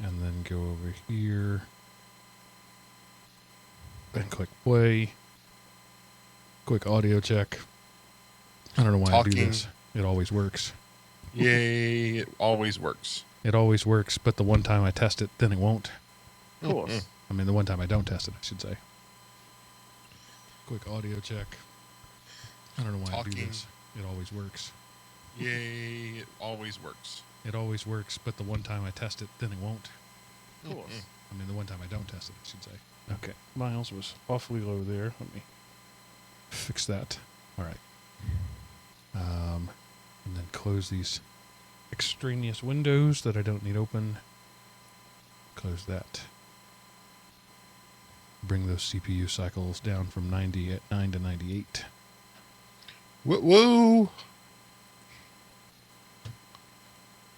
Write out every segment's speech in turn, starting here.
and then go over here and click play. Quick audio check. I don't know why I do this. It always works. Yay, it always works. It always works, but the one time I test it, then it won't. Of course. I mean, the one time I don't test it, I should say. Quick audio check. I don't know why I do this. It always works. Yay, it always works. It always works, but the one time I test it, then it won't. Of course. I mean, the one time I don't test it, I should say. Okay. Miles was awfully low there. Let me fix that. All right. And then close these extraneous windows that I don't need open. Close that. Bring those CPU cycles down from 9 to 98. Woo!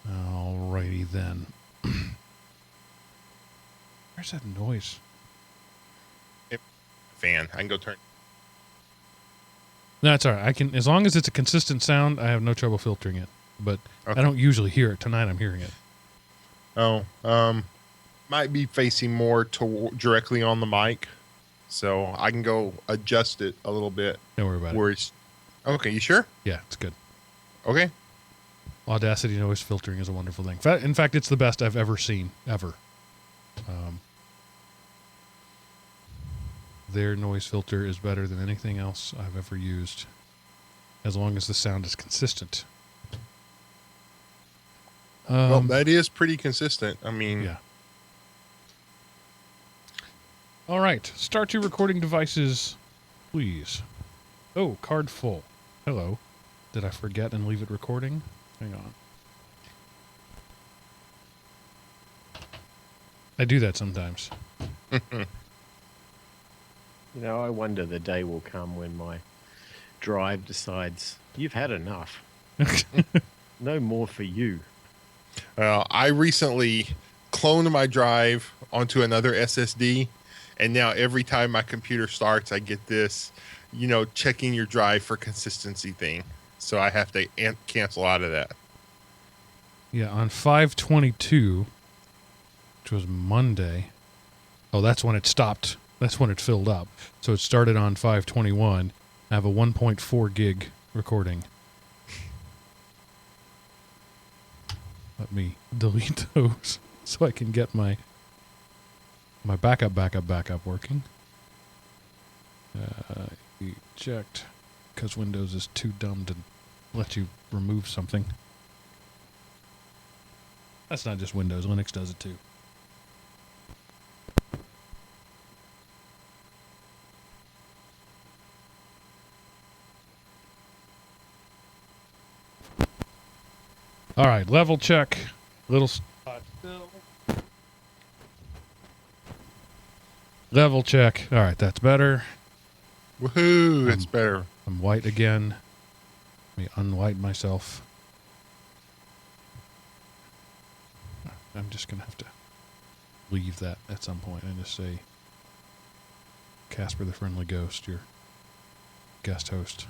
Alrighty then. Where's that noise? Fan. I can go turn. No, it's all right. I can, as long as it's a consistent sound, I have no trouble filtering it. But Okay. I don't usually hear it. Tonight I'm hearing it. Oh, might be facing more directly on the mic, so I can go adjust it a little bit. Don't worry about it. Where it's okay. You sure? Yeah, it's good. Okay. Audacity noise filtering is a wonderful thing. In fact, it's the best I've ever seen, ever. Their noise filter is better than anything else I've ever used, as long as the sound is consistent. Well, that is pretty consistent. I mean, Yeah. All right. Start your recording devices, please. Oh, card full. Hello. Did I forget and leave it recording? Hang on. I do that sometimes. You know, I wonder the day will come when my drive decides you've had enough. No more for you. I recently cloned my drive onto another SSD, and now every time my computer starts, I get this, checking your drive for consistency thing. So I have to cancel out of that. Yeah, on 5/22, which was Monday. Oh, that's when it stopped. That's when it filled up. So it started on 5/21. I have a 1.4 gig recording. Let me delete those so I can get my backup working. Eject, because Windows is too dumb to let you remove something. That's not just Windows. Linux does it too. All right, level check. Little spot still. Level check. All right, that's better. Woohoo! It's better. I'm white again. Let me unwhite myself. I'm just going to have to leave that at some point and just say, Casper the Friendly Ghost, your guest host.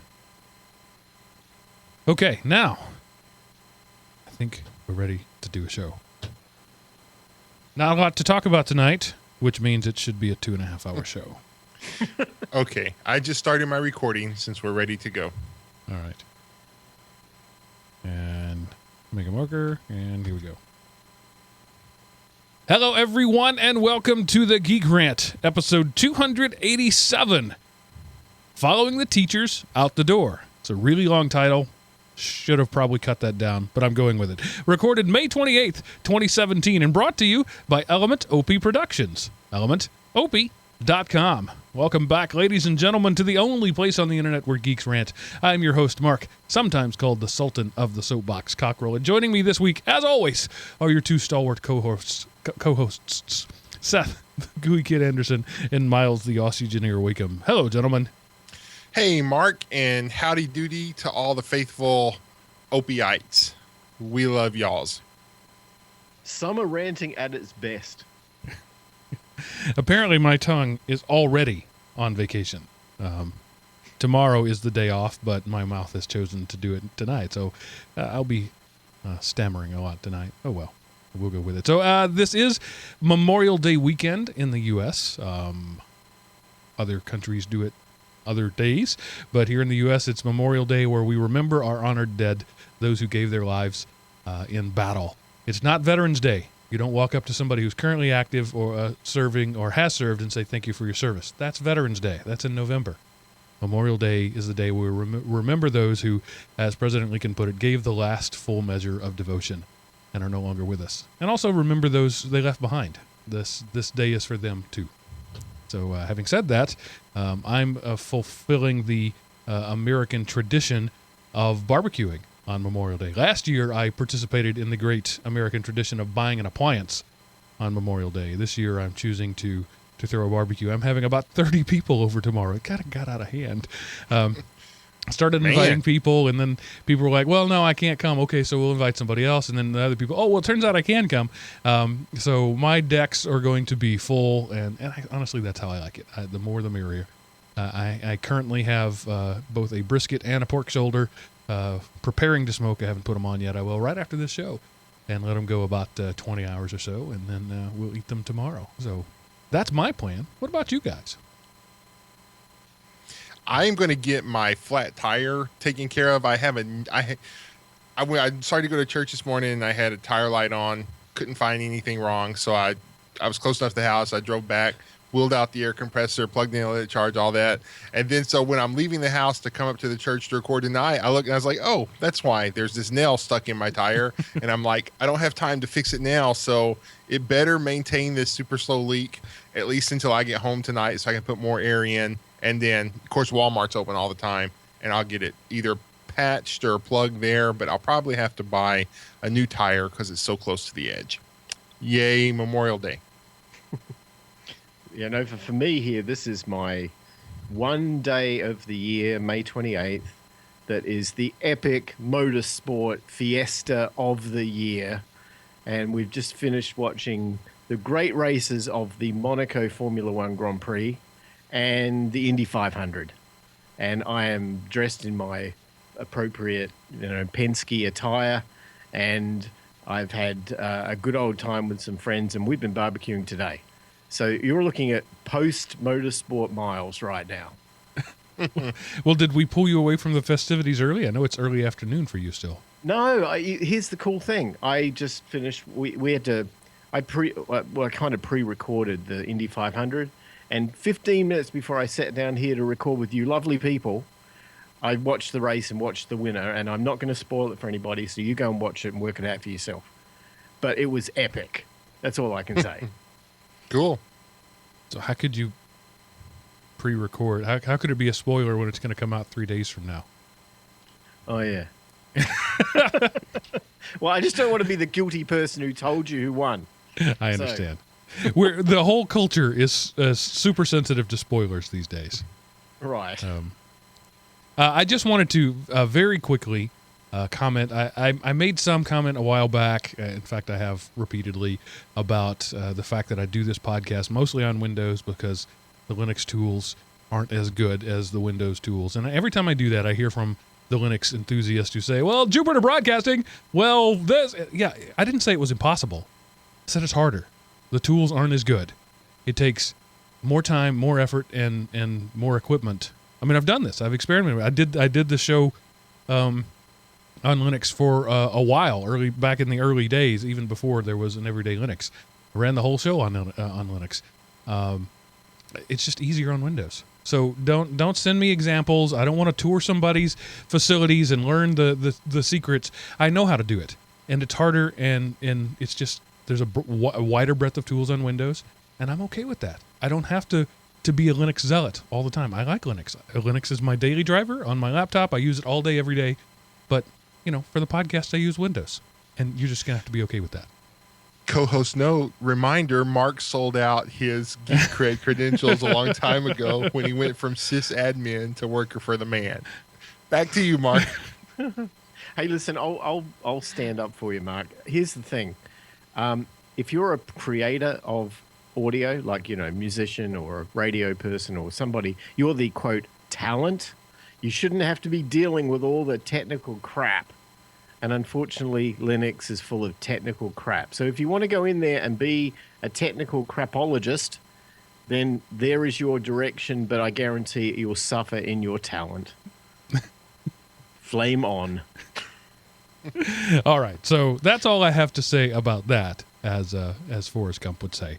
Okay, now, I think we're ready to do a show. Not a lot to talk about tonight, which means it should be a 2.5-hour show. Okay, I just started my recording since we're ready to go. All right. And make a marker, and here we go. Hello, everyone, and welcome to the GeekRant, episode 287. Following the teachers out the door. It's a really long title. Should have probably cut that down, but I'm going with it. Recorded May 28th, 2017, and brought to you by Element OP Productions. ElementOP.com. Welcome back, ladies and gentlemen, to the only place on the internet where geeks rant. I'm your host, Mark, sometimes called the Sultan of the Soapbox Cockerel. And joining me this week, as always, are your two stalwart co-hosts, Seth, the Gooey Kid Anderson, and Miles, the Oxygeneer Wakeham. Hello, gentlemen. Hey, Mark, and howdy doody to all the faithful opiites. We love y'alls. Summer ranting at its best. Apparently, my tongue is already on vacation. Tomorrow is the day off, but my mouth has chosen to do it tonight, so I'll be stammering a lot tonight. Oh, well. We'll go with it. So this is Memorial Day weekend in the U.S. Other countries do it other days, but here in the U.S. it's Memorial Day, where we remember our honored dead, those who gave their lives in battle. It's not Veterans Day. You don't walk up to somebody who's currently active or serving or has served and say thank you for your service. That's Veterans Day. That's in November. Memorial Day is the day where we remember those who, as President Lincoln put it, gave the last full measure of devotion and are no longer with us. And also remember those they left behind. This day is for them too. So having said that, I'm fulfilling the American tradition of barbecuing on Memorial Day. Last year, I participated in the great American tradition of buying an appliance on Memorial Day. This year, I'm choosing to throw a barbecue. I'm having about 30 people over tomorrow. It kind of got out of hand. Started inviting people, and then people were like, well, no, I can't come. Okay, so we'll invite somebody else. And then the other people, oh, well, it turns out I can come. So my decks are going to be full, and honestly, that's how I like it. The more the merrier. I currently have both a brisket and a pork shoulder preparing to smoke. I haven't put them on yet. I will right after this show and let them go about 20 hours or so, and then we'll eat them tomorrow. So that's my plan. What about you guys? I'm going to get my flat tire taken care of. I started to go to church this morning, and I had a tire light on. Couldn't find anything wrong, so I was close enough to the house. I drove back, wheeled out the air compressor, plugged in, let it charge, all that. And then so when I'm leaving the house to come up to the church to record tonight, I look and I was like, oh, that's why there's this nail stuck in my tire. And I'm like, I don't have time to fix it now, so it better maintain this super slow leak at least until I get home tonight so I can put more air in. And then, of course, Walmart's open all the time, and I'll get it either patched or plugged there, but I'll probably have to buy a new tire because it's so close to the edge. Yay, Memorial Day. Yeah, no, for me here, this is my one day of the year, May 28th, that is the epic motorsport fiesta of the year. And we've just finished watching the great races of the Monaco Formula One Grand Prix and the Indy 500. And I am dressed in my appropriate, Penske attire, and I've had a good old time with some friends, and we've been barbecuing today. So you're looking at post-motorsport miles right now. Well, did we pull you away from the festivities early? I know it's early afternoon for you still. No, here's the cool thing. I just finished. We had to. I kind of pre-recorded the Indy 500, and 15 minutes before I sat down here to record with you, lovely people, I watched the race and watched the winner. And I'm not going to spoil it for anybody, so you go and watch it and work it out for yourself. But it was epic. That's all I can say. Cool. So how could you pre-record? How could it be a spoiler when it's going to come out 3 days from now? Oh, yeah. Well, I just don't want to be the guilty person who told you who won. I understand. The whole culture is super sensitive to spoilers these days. Right. I just wanted to very quickly comment. I made some comment a while back. In fact, I have repeatedly about the fact that I do this podcast mostly on Windows because the Linux tools aren't as good as the Windows tools. And every time I do that, I hear from the Linux enthusiast who say, well, Jupiter Broadcasting, well, this... Yeah, I didn't say it was impossible. I said it's harder. The tools aren't as good. It takes more time, more effort, and more equipment. I mean, I've done this. I've experimented. I did the show on Linux for a while, back in the early days, even before there was an Everyday Linux. I ran the whole show on Linux. It's just easier on Windows. So don't send me examples. I don't want to tour somebody's facilities and learn the secrets. I know how to do it, and it's harder, and it's just there's a wider breadth of tools on Windows, and I'm okay with that. I don't have to be a Linux zealot all the time. I like Linux. Linux is my daily driver on my laptop. I use it all day, every day. But for the podcast, I use Windows, and you're just gonna have to be okay with that. Co-host note, reminder, Mark sold out his GeekRant credentials a long time ago when he went from sysadmin to worker for the man. Back to you, Mark. Hey, listen, I'll stand up for you, Mark. Here's the thing. If you're a creator of audio, like, musician or a radio person or somebody, you're the, quote, talent. You shouldn't have to be dealing with all the technical crap And unfortunately, Linux is full of technical crap. So if you want to go in there and be a technical crapologist, then there is your direction, but I guarantee you'll suffer in your talent. Flame on. All right, so that's all I have to say about that, as Forrest Gump would say.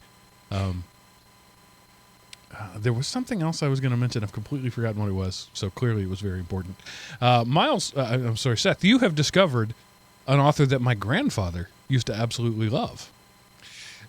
There was something else I was going to mention. I've completely forgotten what it was, so clearly it was very important. Miles, I'm sorry, Seth, you have discovered an author that my grandfather used to absolutely love.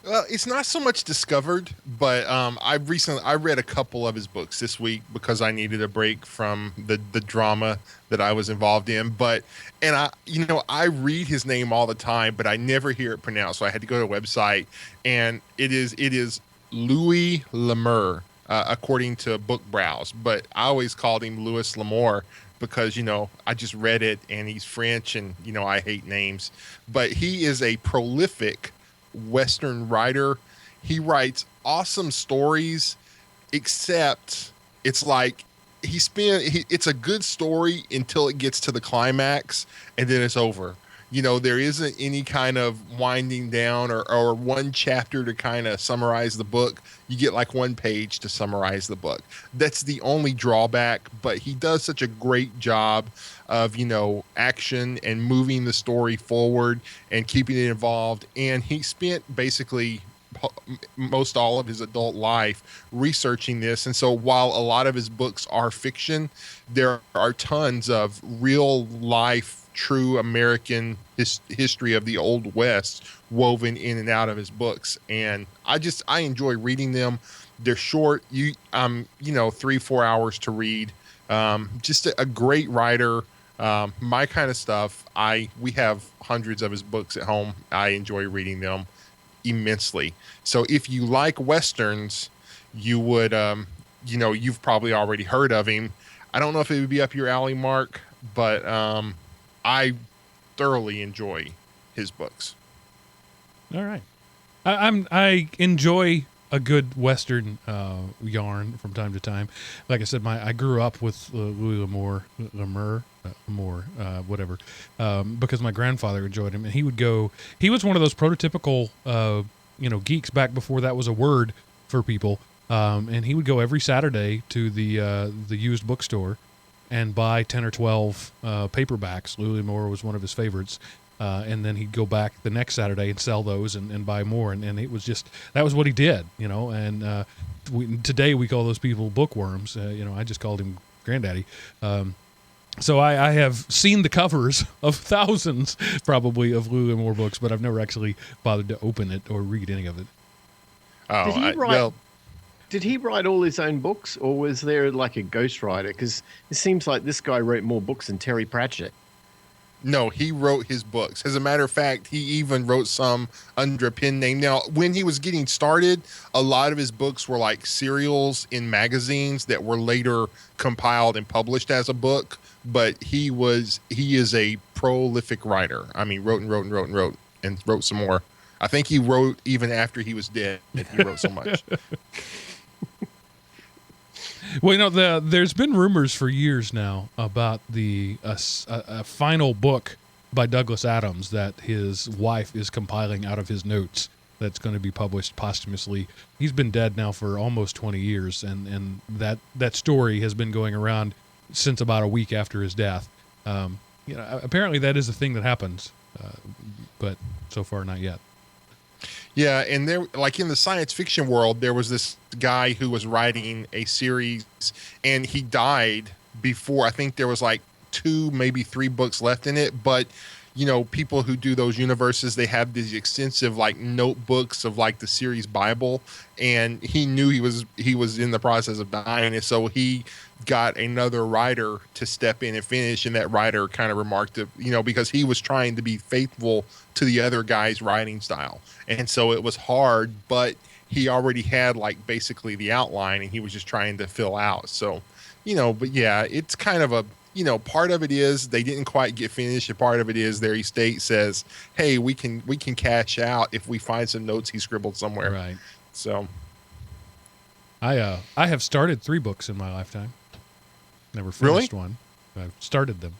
Well, it's not so much discovered, but I read a couple of his books this week because I needed a break from the drama that I was involved in. I read his name all the time, but I never hear it pronounced. So I had to go to a website, and it is Louis L'Amour, according to Book Browse. But I always called him Louis L'Amour because I just read it, and he's French, and I hate names. But he is a prolific Western writer. He writes awesome stories, except it's like it's a good story until it gets to the climax, and then it's over. There isn't any kind of winding down or one chapter to kind of summarize the book. You get like one page to summarize the book. That's the only drawback, but he does such a great job of, action and moving the story forward and keeping it involved. And he spent basically most all of his adult life researching this. And so while a lot of his books are fiction, there are tons of real life, true American history of the Old West woven in and out of his books. And I enjoy reading them. They're short, 3-4 hours to read. Just a great writer. My kind of stuff. We have hundreds of his books at home. I enjoy reading them immensely. So if you like Westerns, you would, you've probably already heard of him. I don't know if it would be up your alley, Mark, but I thoroughly enjoy his books. All right. I enjoy a good Western yarn from time to time. Like I said, I grew up with Louis L'Amour, whatever, because my grandfather enjoyed him, and he was one of those prototypical, geeks back before that was a word for people, and he would go every Saturday to the used bookstore and buy 10 or 12 paperbacks. Louis L'Amour was one of his favorites. And then he'd go back the next Saturday and sell those and buy more. And it was that was what he did, and today we call those people bookworms. I just called him Granddaddy. So I have seen the covers of thousands probably of Louis L'Amour books, but I've never actually bothered to open it or read any of it. Oh, Did he write all his own books, or was there like a ghostwriter? Because it seems like this guy wrote more books than Terry Pratchett. No, he wrote his books. As a matter of fact, he even wrote some under a pen name. Now, when he was getting started, a lot of his books were like serials in magazines that were later compiled and published as a book. But he is a prolific writer. I mean, wrote and wrote some more. I think he wrote even after he was dead. He wrote so much. Well, there's been rumors for years now about a final book by Douglas Adams that his wife is compiling out of his notes that's going to be published posthumously. He's been dead now for almost 20 years, and that story has been going around since about a week after his death. Apparently that is a thing that happens, but so far not yet. Yeah, and there, like in the science fiction world, there was this guy who was writing a series, and he died before. I think there was like 2, maybe 3 books left in it. But people who do those universes, they have these extensive like notebooks of like the series Bible, and he knew he was in the process of dying, and so he got another writer to step in and finish. And that writer kind of remarked that, because he was trying to be faithful to the other guy's writing style, and so it was hard, but he already had like basically the outline, and he was just trying to fill out. So, but yeah, it's kind of a, part of it is they didn't quite get finished, and part of it is their estate says, hey, we can cash out if we find some notes he scribbled somewhere. Right. So I have started 3 books in my lifetime. Never finished one. I've started them.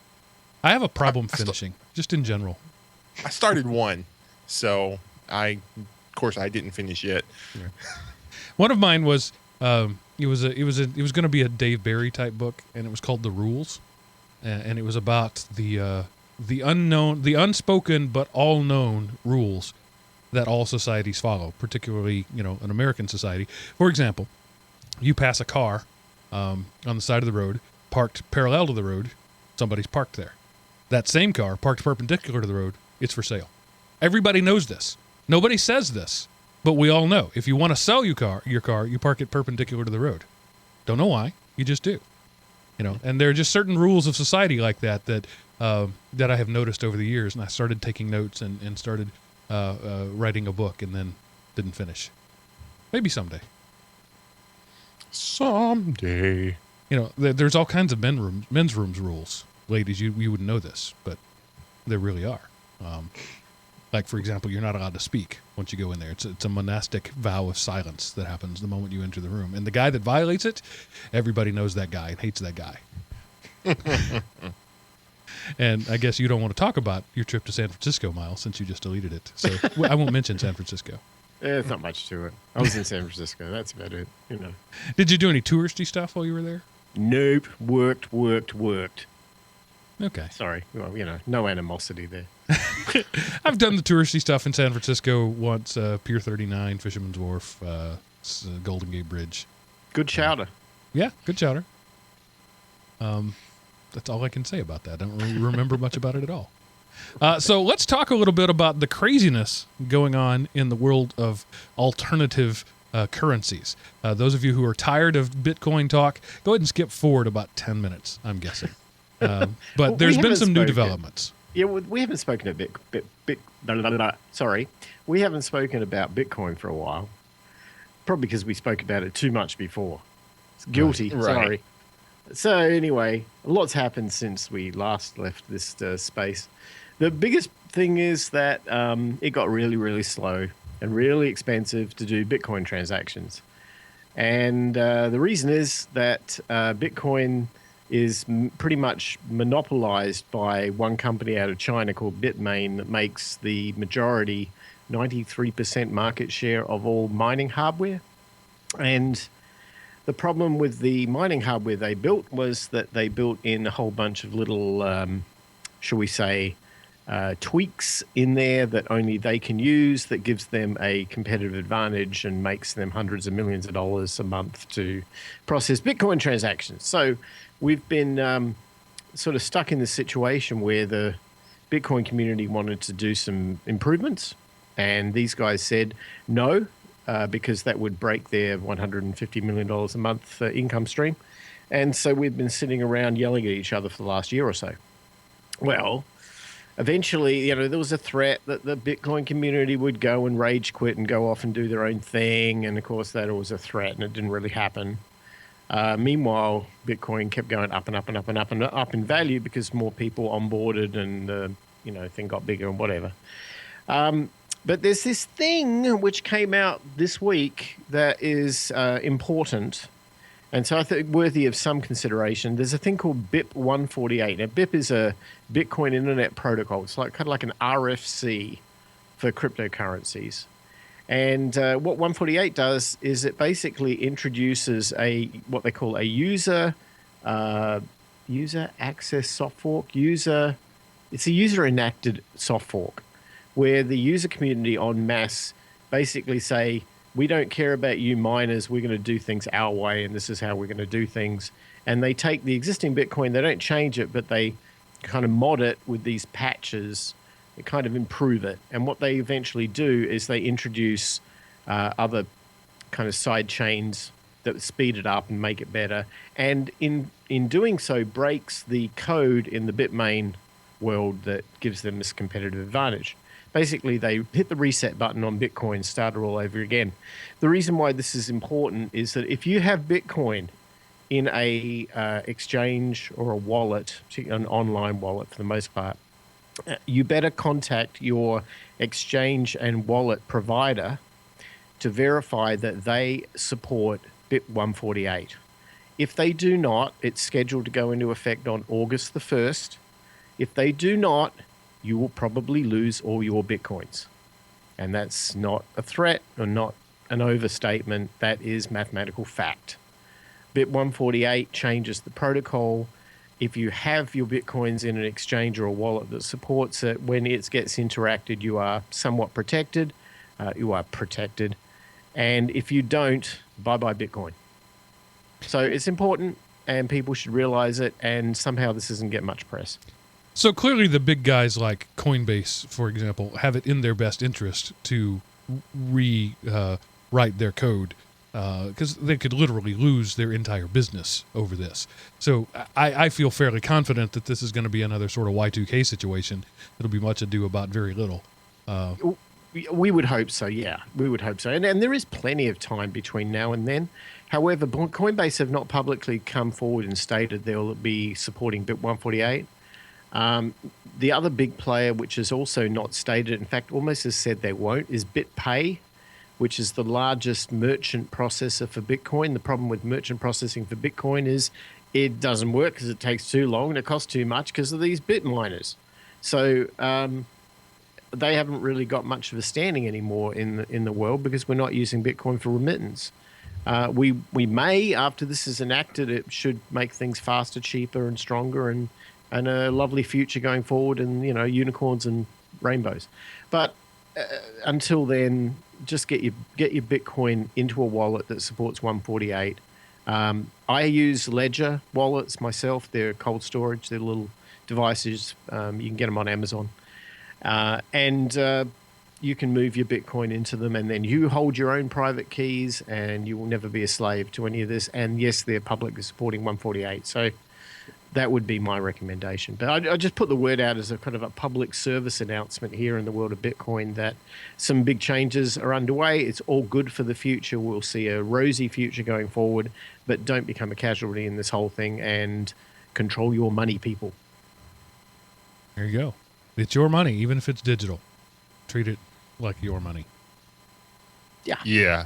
I have a problem finishing, just in general. I started one, so of course, I didn't finish yet. Yeah. One of mine was it was going to be a Dave Barry type book, and it was called The Rules, and it was about the unspoken but all known rules that all societies follow, particularly an American society. For example, you pass a car on the side of the road, parked parallel to the road, somebody's parked there. That same car parked perpendicular to the road, it's for sale. Everybody knows this. Nobody says this, but we all know. If you want to sell your car, you park it perpendicular to the road. Don't know why, you just do. And there are just certain rules of society like that that I have noticed over the years, and I started taking notes and started writing a book, and then didn't finish. Maybe someday. Someday. There's all kinds of men's rooms rules. Ladies, you wouldn't know this, but there really are. Like, for example, you're not allowed to speak once you go in there. It's a monastic vow of silence that happens the moment you enter the room. And the guy that violates it, everybody knows that guy and hates that guy. And I guess you don't want to talk about your trip to San Francisco, Miles, since you just deleted it. So I won't mention San Francisco. There's not much to it. I was in San Francisco. That's about it. Did you do any touristy stuff while you were there? Nope. Worked. Okay. Sorry. Well, no animosity there. I've done the touristy stuff in San Francisco once, Pier 39, Fisherman's Wharf, Golden Gate Bridge. Good chowder. Yeah, good chowder. That's all I can say about that. I don't really remember much about it at all. So let's talk a little bit about the craziness going on in the world of alternative currencies. Those of you who are tired of Bitcoin talk, go ahead and skip forward about 10 minutes, I'm guessing. But there's been some new developments. Yeah, we haven't spoken about we haven't spoken about Bitcoin for a while. Probably because we spoke about it too much before. It's guilty. Right. Sorry. So anyway, a lot's happened since we last left this space. The biggest thing is that it got really, really slow and really expensive to do Bitcoin transactions. And the reason is that Bitcoin is pretty much monopolized by one company out of China called Bitmain that makes the majority, 93% market share of all mining hardware. And the problem with the mining hardware they built was that they built in a whole bunch of little, shall we say, tweaks in there that only they can use that gives them a competitive advantage and makes them hundreds of millions of dollars a month to process Bitcoin transactions. So we've been sort of stuck in this situation where the Bitcoin community wanted to do some improvements, and these guys said no, because that would break their $150 million a month income stream. And so we've been sitting around yelling at each other for the last year or so. Well, eventually, there was a threat that the Bitcoin community would go and rage quit and go off and do their own thing. And of course, that was a threat, and it didn't really happen. Meanwhile, Bitcoin kept going up and up and up and up and up in value because more people onboarded and the thing got bigger and whatever. But there's this thing which came out this week that is important, and so I think worthy of some consideration. There's a thing called BIP 148. Now, BIP is a Bitcoin Internet Protocol. It's kind of like an RFC for cryptocurrencies. And what 148 does is it basically introduces what they call a user access soft fork. It's a user enacted soft fork, where the user community en masse basically say, we don't care about you miners, we're going to do things our way, and this is how we're going to do things. And they take the existing Bitcoin, they don't change it, but they kind of mod it with these patches that kind of improve it. And what they eventually do is they introduce other kind of side chains that speed it up and make it better. And in doing so, breaks the code in the Bitmain world that gives them this competitive advantage. Basically, they hit the reset button on Bitcoin, start it all over again. The reason why this is important is that if you have Bitcoin in a exchange or a wallet, an online wallet for the most part, you better contact your exchange and wallet provider to verify that they support BIP 148. If they do not, it's scheduled to go into effect on August the 1st. If they do not, you will probably lose all your Bitcoins. And that's not a threat or not an overstatement. That is mathematical fact. Bit 148 changes the protocol. If you have your Bitcoins in an exchange or a wallet that supports it, when it gets interacted, you are somewhat protected. You are protected. And if you don't, bye-bye Bitcoin. So it's important, and people should realize it, and somehow this doesn't get much press. So clearly the big guys like Coinbase, for example, have it in their best interest to rewrite their code because they could literally lose their entire business over this. So I feel fairly confident that this is going to be another sort of Y2K situation. It'll be much ado about very little. We would hope so, yeah. We would hope so. And there is plenty of time between now and then. However, Coinbase have not publicly come forward and stated they'll be supporting Bit 148. The other big player, which is also not stated, in fact, almost has said they won't, is BitPay, which is the largest merchant processor for Bitcoin. The problem with merchant processing for Bitcoin is it doesn't work because it takes too long and it costs too much because of these bit miners. So they haven't really got much of a standing anymore in the world because we're not using Bitcoin for remittance. We may, after this is enacted, it should make things faster, cheaper, and stronger, and a lovely future going forward, and unicorns and rainbows. But until then, just get your Bitcoin into a wallet that supports 148. I use Ledger wallets myself. They're cold storage. They're little devices. You can get them on Amazon, and you can move your Bitcoin into them, and then you hold your own private keys, and you will never be a slave to any of this. And yes, they're publicly supporting 148. So that would be my recommendation. But I just put the word out as a kind of a public service announcement here in the world of Bitcoin that some big changes are underway. It's all good for the future. We'll see a rosy future going forward, but don't become a casualty in this whole thing and control your money, people. There you go. It's your money, even if it's digital. Treat it like your money. Yeah.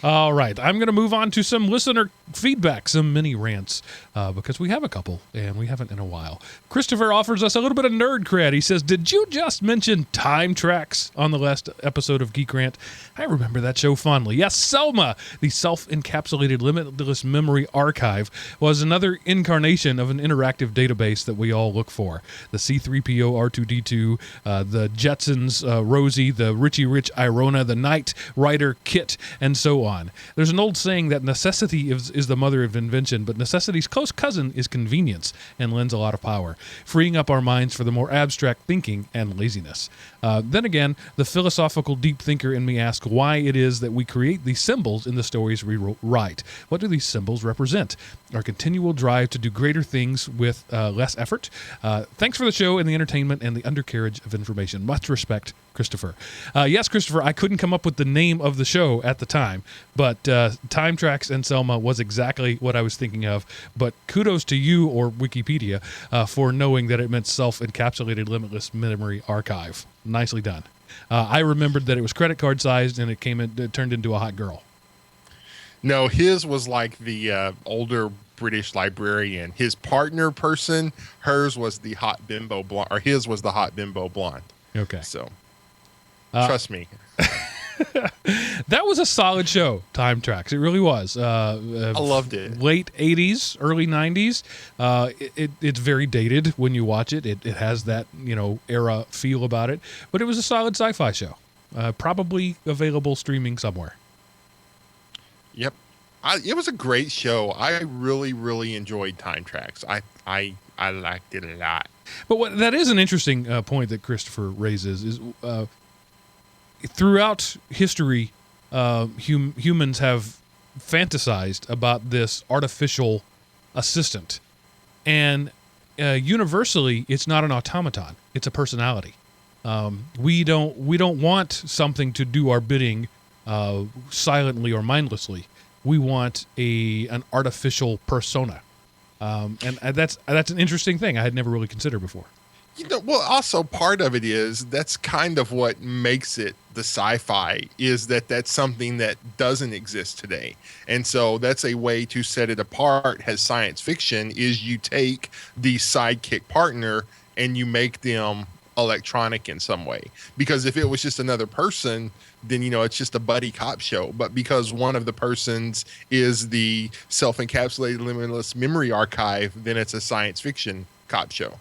All right. I'm going to move on to some listener feedback, some mini rants, because we have a couple, and we haven't in a while. Christopher offers us a little bit of nerd cred. He says, did you just mention time tracks on the last episode of GeekRant? I remember that show fondly. Yes, Selma, the self-encapsulated limitless memory archive, was another incarnation of an interactive database that we all look for. The C-3PO R2-D2, the Jetsons Rosie, the Richie Rich Irona, the Knight Rider Kit, and so on. There's an old saying that necessity is the mother of invention, but necessity's close cousin is convenience and lends a lot of power, freeing up our minds for the more abstract thinking and laziness. Then again, the philosophical deep thinker in me asks why it is that we create these symbols in the stories we write. What do these symbols represent? Our continual drive to do greater things with less effort? Thanks for the show and the entertainment and the undercarriage of information. Much respect, Christopher. Yes, Christopher, I couldn't come up with the name of the show at the time, but Time Tracks and Selma was exactly what I was thinking of. But kudos to you or Wikipedia for knowing that it meant self-encapsulated limitless memory archive. Nicely done. I remembered that it was credit card sized and it turned into a hot girl. No, his was like the older British librarian. His partner person, hers was the hot bimbo blonde, or his was the hot bimbo blonde. Okay. So, trust me. That was a solid show, Time Tracks. It really was. I loved it. Late 80s, early 90s. It's very dated when you watch it. It has that, era feel about it. But it was a solid sci-fi show. Probably available streaming somewhere. Yep. It was a great show. I really, really enjoyed Time Tracks. I liked it a lot. But that is an interesting point that Christopher raises is throughout history, humans have fantasized about this artificial assistant. And universally, it's not an automaton. It's a personality. We don't want something to do our bidding silently or mindlessly. We want an artificial persona. And that's an interesting thing I had never really considered before. Well, also part of it is that's kind of what makes it the sci-fi is that that's something that doesn't exist today. And so that's a way to set it apart as science fiction is you take the sidekick partner and you make them electronic in some way. Because if it was just another person, then it's just a buddy cop show. But because one of the persons is the self-encapsulated limitless memory archive, then it's a science fiction cop show.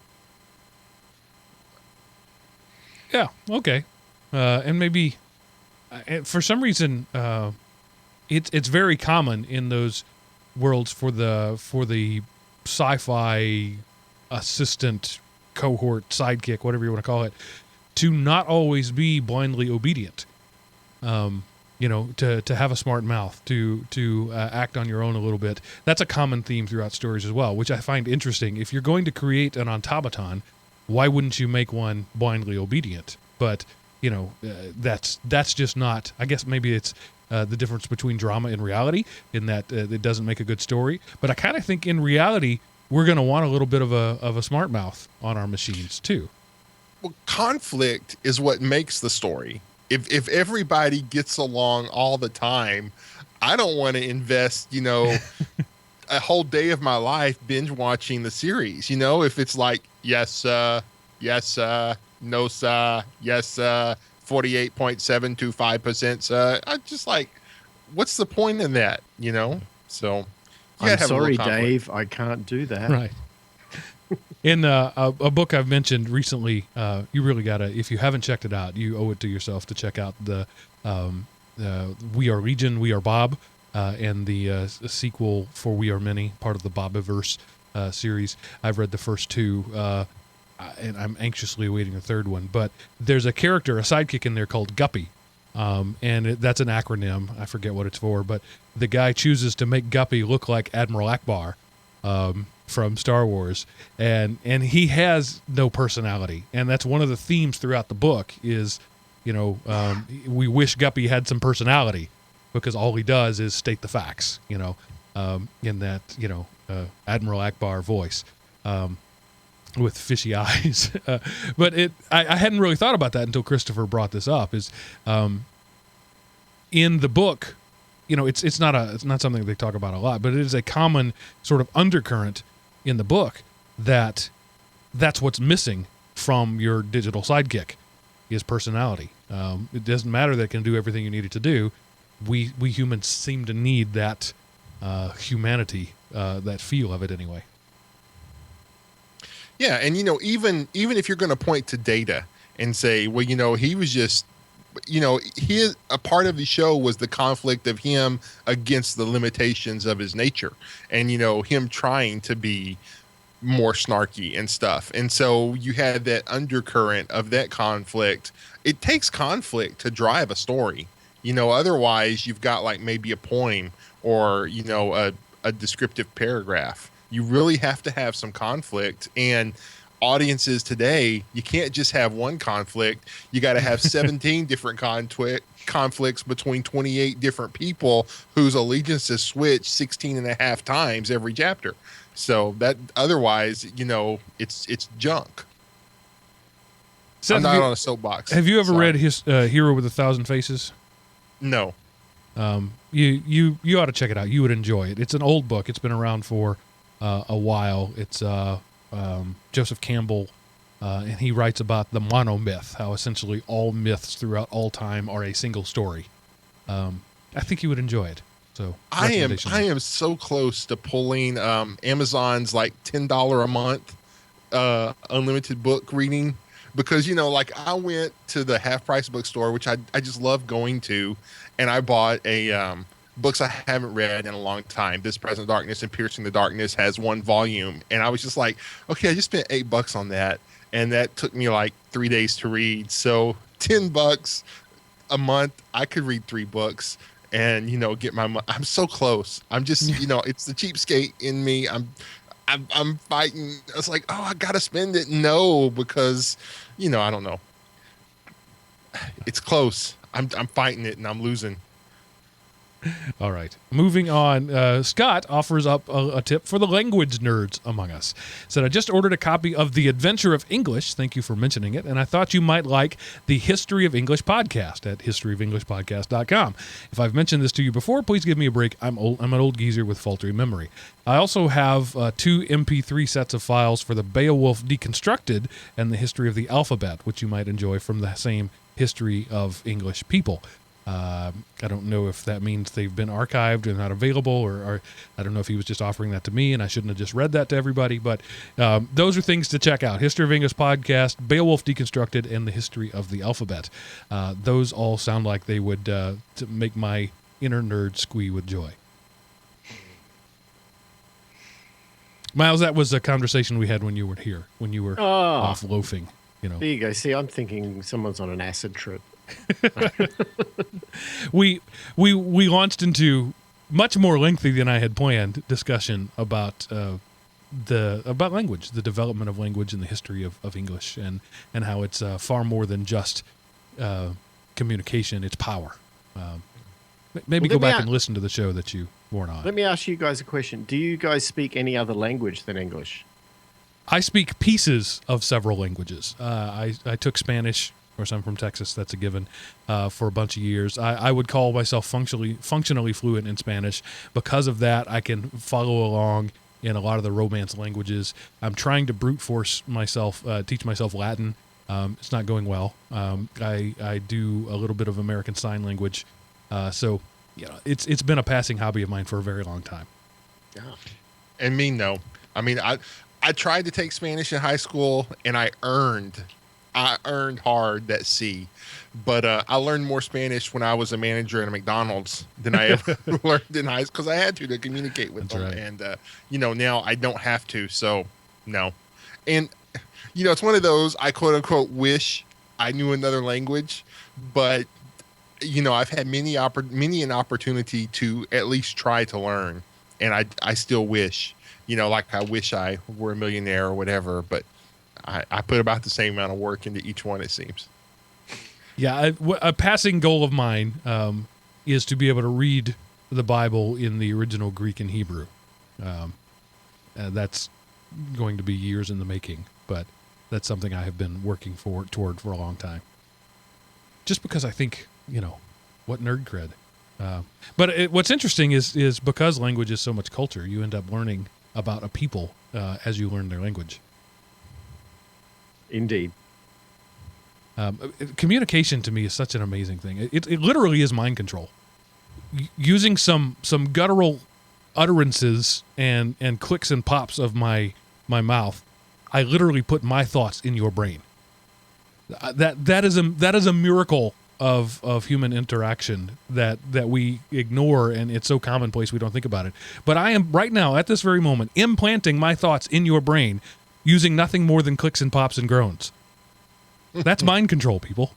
Yeah. Okay. And maybe for some reason, it's very common in those worlds for the sci-fi assistant, cohort, sidekick, whatever you want to call it, to not always be blindly obedient. To have a smart mouth, to act on your own a little bit. That's a common theme throughout stories as well, which I find interesting. If you're going to create an automaton, why wouldn't you make one blindly obedient? But that's just not. I guess maybe it's the difference between drama and reality in that it doesn't make a good story. But I kind of think in reality we're going to want a little bit of a smart mouth on our machines too. Well, conflict is what makes the story. If everybody gets along all the time, I don't want to invest a whole day of my life binge watching the series. If it's like, yes, sir, no, sir, yes, sir, 48.725%, sir. I'm just like, what's the point in that? So I'm sorry, Dave, I can't do that. Right. In a book I've mentioned recently, you really gotta, if you haven't checked it out, you owe it to yourself to check out the We Are Legion, We Are Bob, and the sequel for We Are Many, part of the Bobiverse series. I've read the first two, and I'm anxiously awaiting the third one. But there's a character, a sidekick in there called Guppy, and that's an acronym. I forget what it's for, but the guy chooses to make Guppy look like Admiral Akbar from Star Wars, and he has no personality, and that's one of the themes throughout the book is, we wish Guppy had some personality, because all he does is state the facts, in that Admiral Akbar voice, with fishy eyes. But I hadn't really thought about that until Christopher brought this up. Is in the book, it's not something they talk about a lot, but it is a common sort of undercurrent in the book that's what's missing from your digital sidekick is personality. It doesn't matter that it can do everything you need it to do. We humans seem to need that humanity, that feel of it anyway. Yeah, and even if you're going to point to data and say, well, he was just, a part of the show was the conflict of him against the limitations of his nature, and him trying to be more snarky and stuff. And so you had that undercurrent of that conflict. It takes conflict to drive a story. Otherwise you've got like maybe a poem or a descriptive paragraph. You really have to have some conflict, and audiences today, you can't just have one conflict. You got to have 17 different conflicts between 28 different people whose allegiances switch 16 and a half times every chapter. So that otherwise, it's junk. Seth, I'm not on a soapbox. Have you ever read his Hero with a Thousand Faces? No. You ought to check it out. You would enjoy it. It's an old book. It's been around for a while. It's Joseph Campbell, and he writes about the monomyth, how essentially all myths throughout all time are a single story. I think you would enjoy it. So I am so close to pulling Amazon's like $10 a month unlimited book reading, because I went to the half price bookstore, which I just love going to, and I bought a books I haven't read in a long time. This Present Darkness and Piercing the Darkness has one volume, and I was just like, okay, I just spent $8 on that, and that took me like 3 days to read. So $10 a month, I could read 3 books and get my money. I'm so close. I'm just it's the cheapskate in me. I'm fighting. It's like, oh, I gotta spend it. No, because I don't know. It's close. I'm fighting it and I'm losing. All right. Moving on. Scott offers up a tip for the language nerds among us. Said, I just ordered a copy of The Adventure of English. Thank you for mentioning it. And I thought you might like the History of English podcast at historyofenglishpodcast.com. If I've mentioned this to you before, please give me a break. I'm an old geezer with faulty memory. I also have 2 MP3 sets of files for the Beowulf Deconstructed and the History of the Alphabet, which you might enjoy from the same History of English people. I don't know if that means they've been archived and not available, or I don't know if he was just offering that to me and I shouldn't have just read that to everybody. But those are things to check out. History of English podcast, Beowulf Deconstructed, and the History of the Alphabet. Those all sound like they would to make my inner nerd squee with joy. Miles, that was a conversation we had when you were here, when you were off loafing. There you go. See, I'm thinking someone's on an acid trip. we launched into much more lengthy than I had planned discussion about language, the development of language and the history of English, and how it's far more than just communication. It's power. Maybe go back and listen to the show that you weren't on. Let me ask you guys a question. Do you guys speak any other language than English? I speak pieces of several languages. I took Spanish. Of course, I'm from Texas. That's a given. For a bunch of years, I would call myself functionally fluent in Spanish. Because of that, I can follow along in a lot of the Romance languages. I'm trying to brute force myself, teach myself Latin. It's not going well. I do a little bit of American Sign Language. So, it's been a passing hobby of mine for a very long time. Yeah, and me, no. I mean, I tried to take Spanish in high school, and I earned hard that C, but I learned more Spanish when I was a manager at a McDonald's than I ever learned in high school, because I had to communicate with them. Right. And now I don't have to, so no. And it's one of those, I quote unquote wish I knew another language, but I've had many an opportunity to at least try to learn, and I still wish, like I wish I were a millionaire or whatever, but I put about the same amount of work into each one, it seems. Yeah, a passing goal of mine is to be able to read the Bible in the original Greek and Hebrew. That's going to be years in the making, but that's something I have been working toward for a long time. Just because I think, what nerd cred. But what's interesting is because language is so much culture, you end up learning about a people as you learn their language. Indeed. Communication to me is such an amazing thing. It literally is mind control. Using some guttural utterances and clicks and pops of my mouth, I literally put my thoughts in your brain. That is a miracle of human interaction that we ignore, and it's so commonplace we don't think about it. But I am right now at this very moment implanting my thoughts in your brain, using nothing more than clicks and pops and groans. That's mind control, people.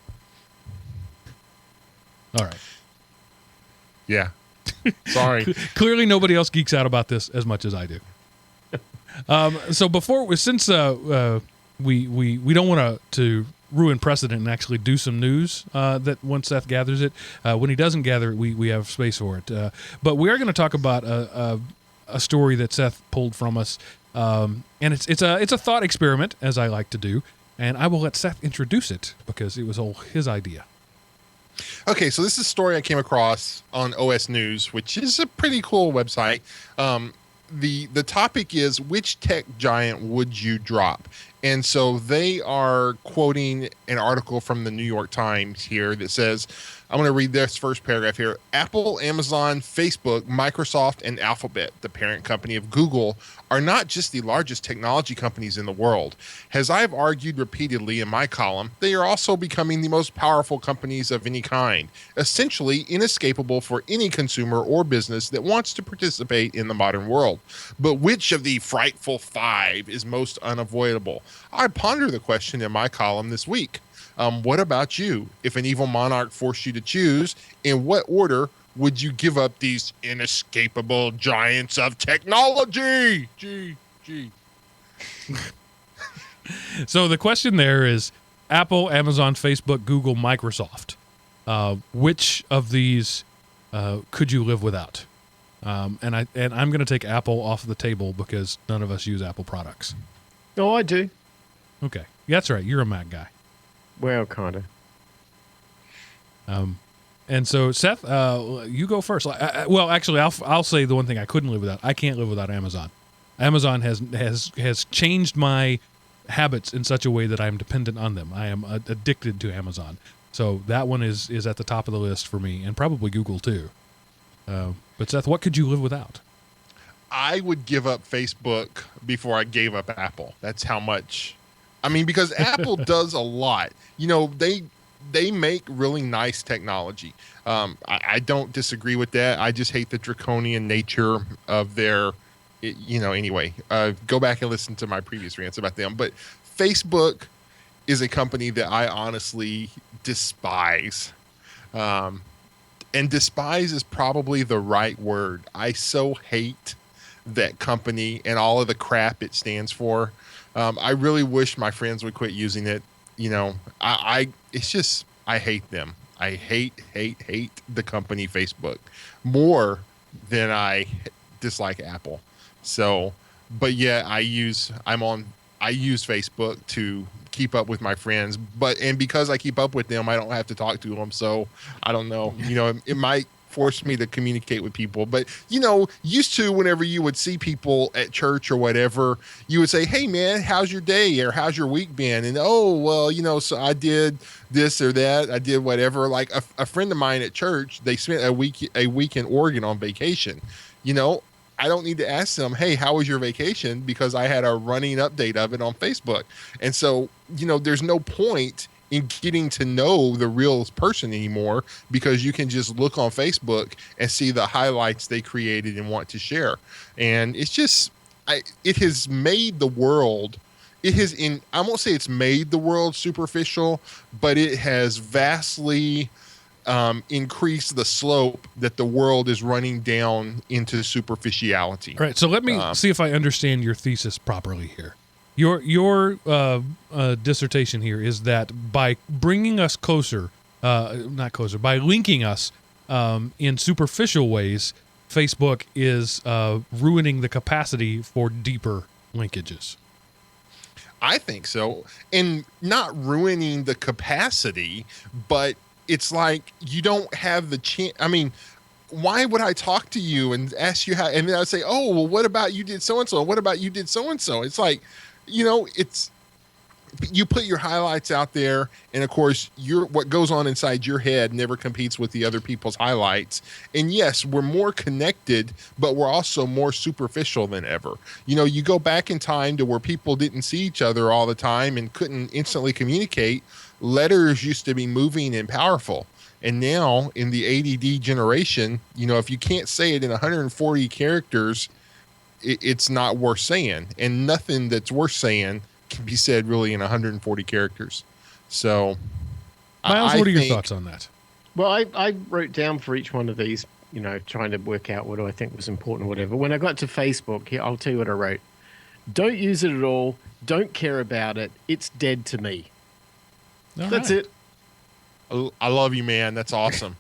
All right. Yeah. Sorry. Clearly nobody else geeks out about this as much as I do. So since we don't want to ruin precedent and actually do some news that once Seth gathers it. When he doesn't gather it, we have space for it. But we are going to talk about a story that Seth pulled from us. And it's a thought experiment, as I like to do, and I will let Seth introduce it because it was all his idea. Okay, so this is a story I came across on OS News, which is a pretty cool website. The topic is, which tech giant would you drop? And so they are quoting an article from the New York Times here that says, I'm going to read this first paragraph here. Apple, Amazon, Facebook, Microsoft, and Alphabet, the parent company of Google, are not just the largest technology companies in the world. As I've argued repeatedly in my column, they are also becoming the most powerful companies of any kind, essentially inescapable for any consumer or business that wants to participate in the modern world. But which of the frightful five is most unavoidable? I ponder the question in my column this week. What about you? If an evil monarch forced you to choose, in what order would you give up these inescapable giants of technology? Gee. So the question there is Apple, Amazon, Facebook, Google, Microsoft. Which of these could you live without? And I'm going to take Apple off the table because none of us use Apple products. Oh, I do. Okay, that's right. You're a Mac guy. Well, kind of. And so, Seth, you go first. Well, actually, I'll say the one thing I couldn't live without. I can't live without Amazon. Amazon has changed my habits in such a way that I am dependent on them. I am addicted to Amazon. So that one is at the top of the list for me, and probably Google too. But Seth, what could you live without? I would give up Facebook before I gave up Apple. That's how much. I mean, because Apple does a lot. You know, they make really nice technology. I don't disagree with that. I just hate the draconian nature of their, anyway. Go back and listen to my previous rants about them. But Facebook is a company that I honestly despise. And despise is probably the right word. I so hate that company and all of the crap it stands for. I really wish my friends would quit using it. It's just, I hate them. I hate the company Facebook more than I dislike Apple. So, but yeah, I use Facebook to keep up with my friends, and because I keep up with them, I don't have to talk to them. So I don't know, it might force me to communicate with people, but used to, whenever you would see people at church or whatever, you would say, "Hey man, how's your day?" or "How's your week been?" And "Oh, well, so I did this or that. I did whatever." Like a friend of mine at church, they spent a week in Oregon on vacation. I don't need to ask them, "Hey, how was your vacation?" because I had a running update of it on Facebook. And so, there's no point in getting to know the real person anymore, because you can just look on Facebook and see the highlights they created and want to share. And it's just, it has made the world, I won't say it's made the world superficial, but it has vastly increase the slope that the world is running down into superficiality. All right, so let me see if I understand your thesis properly here. Your dissertation here is that by bringing us closer, by linking us in superficial ways, Facebook is ruining the capacity for deeper linkages. I think so. And not ruining the capacity, but it's like you don't have the chance. I mean, why would I talk to you and ask you how, and then I'd say, "Oh, well, what about you did so-and-so? What about you did so-and-so?" It's like, it's, you put your highlights out there, and of course what goes on inside your head never competes with the other people's highlights. And yes, we're more connected, but we're also more superficial than ever. You go back in time to where people didn't see each other all the time and couldn't instantly communicate. Letters used to be moving and powerful. And now in the ADD generation, if you can't say it in 140 characters, it's not worth saying. And nothing that's worth saying can be said really in 140 characters. So, Miles, what are your thoughts on that? Well, I wrote down for each one of these, trying to work out what do I think was important or whatever. When I got to Facebook, here, I'll tell you what I wrote. Don't use it at all. Don't care about it. It's dead to me. That's it. I love you, man. That's awesome.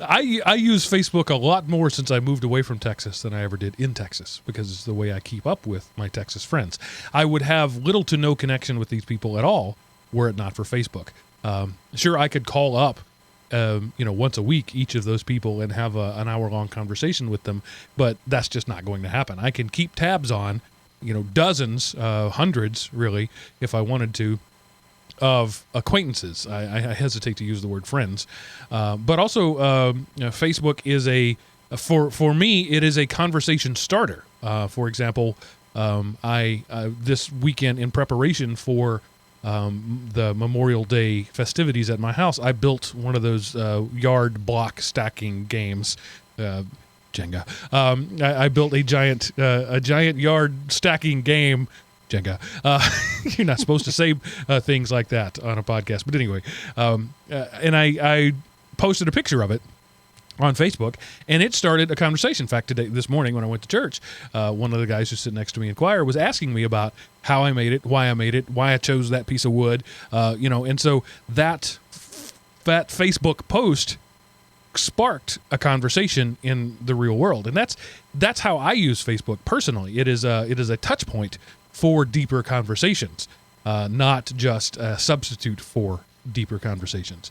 I use Facebook a lot more since I moved away from Texas than I ever did in Texas, because it's the way I keep up with my Texas friends. I would have little to no connection with these people at all were it not for Facebook. Sure, I could call up, once a week, each of those people and have an hour-long conversation with them, but that's just not going to happen. I can keep tabs on, dozens, hundreds, really, if I wanted to, of acquaintances. I hesitate to use the word friends, but also Facebook is for me, it is a conversation starter. For example, I this weekend, in preparation for the Memorial Day festivities at my house, I built one of those yard block stacking games. Jenga. I built a giant yard stacking game. Jenga. You're not supposed to say things like that on a podcast. But anyway, and I posted a picture of it on Facebook, and it started a conversation. In fact, this morning when I went to church, one of the guys who's sitting next to me in choir was asking me about how I made it, why I chose that piece of wood, and so that Facebook post Facebook sparked a conversation in the real world, and that's how I use Facebook personally. It is a touch point for deeper conversations, not just a substitute for deeper conversations.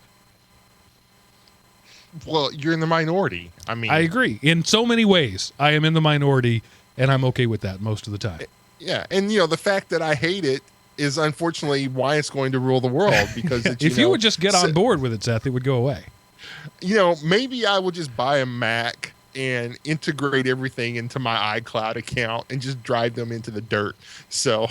Well, you're in the minority. I mean, I agree. In so many ways, I am in the minority, and I'm okay with that most of the time. Yeah, and the fact that I hate it is unfortunately why it's going to rule the world, because it's, If you would just get on board with it, Seth, it would go away. Maybe I will just buy a Mac and integrate everything into my iCloud account and just drive them into the dirt. So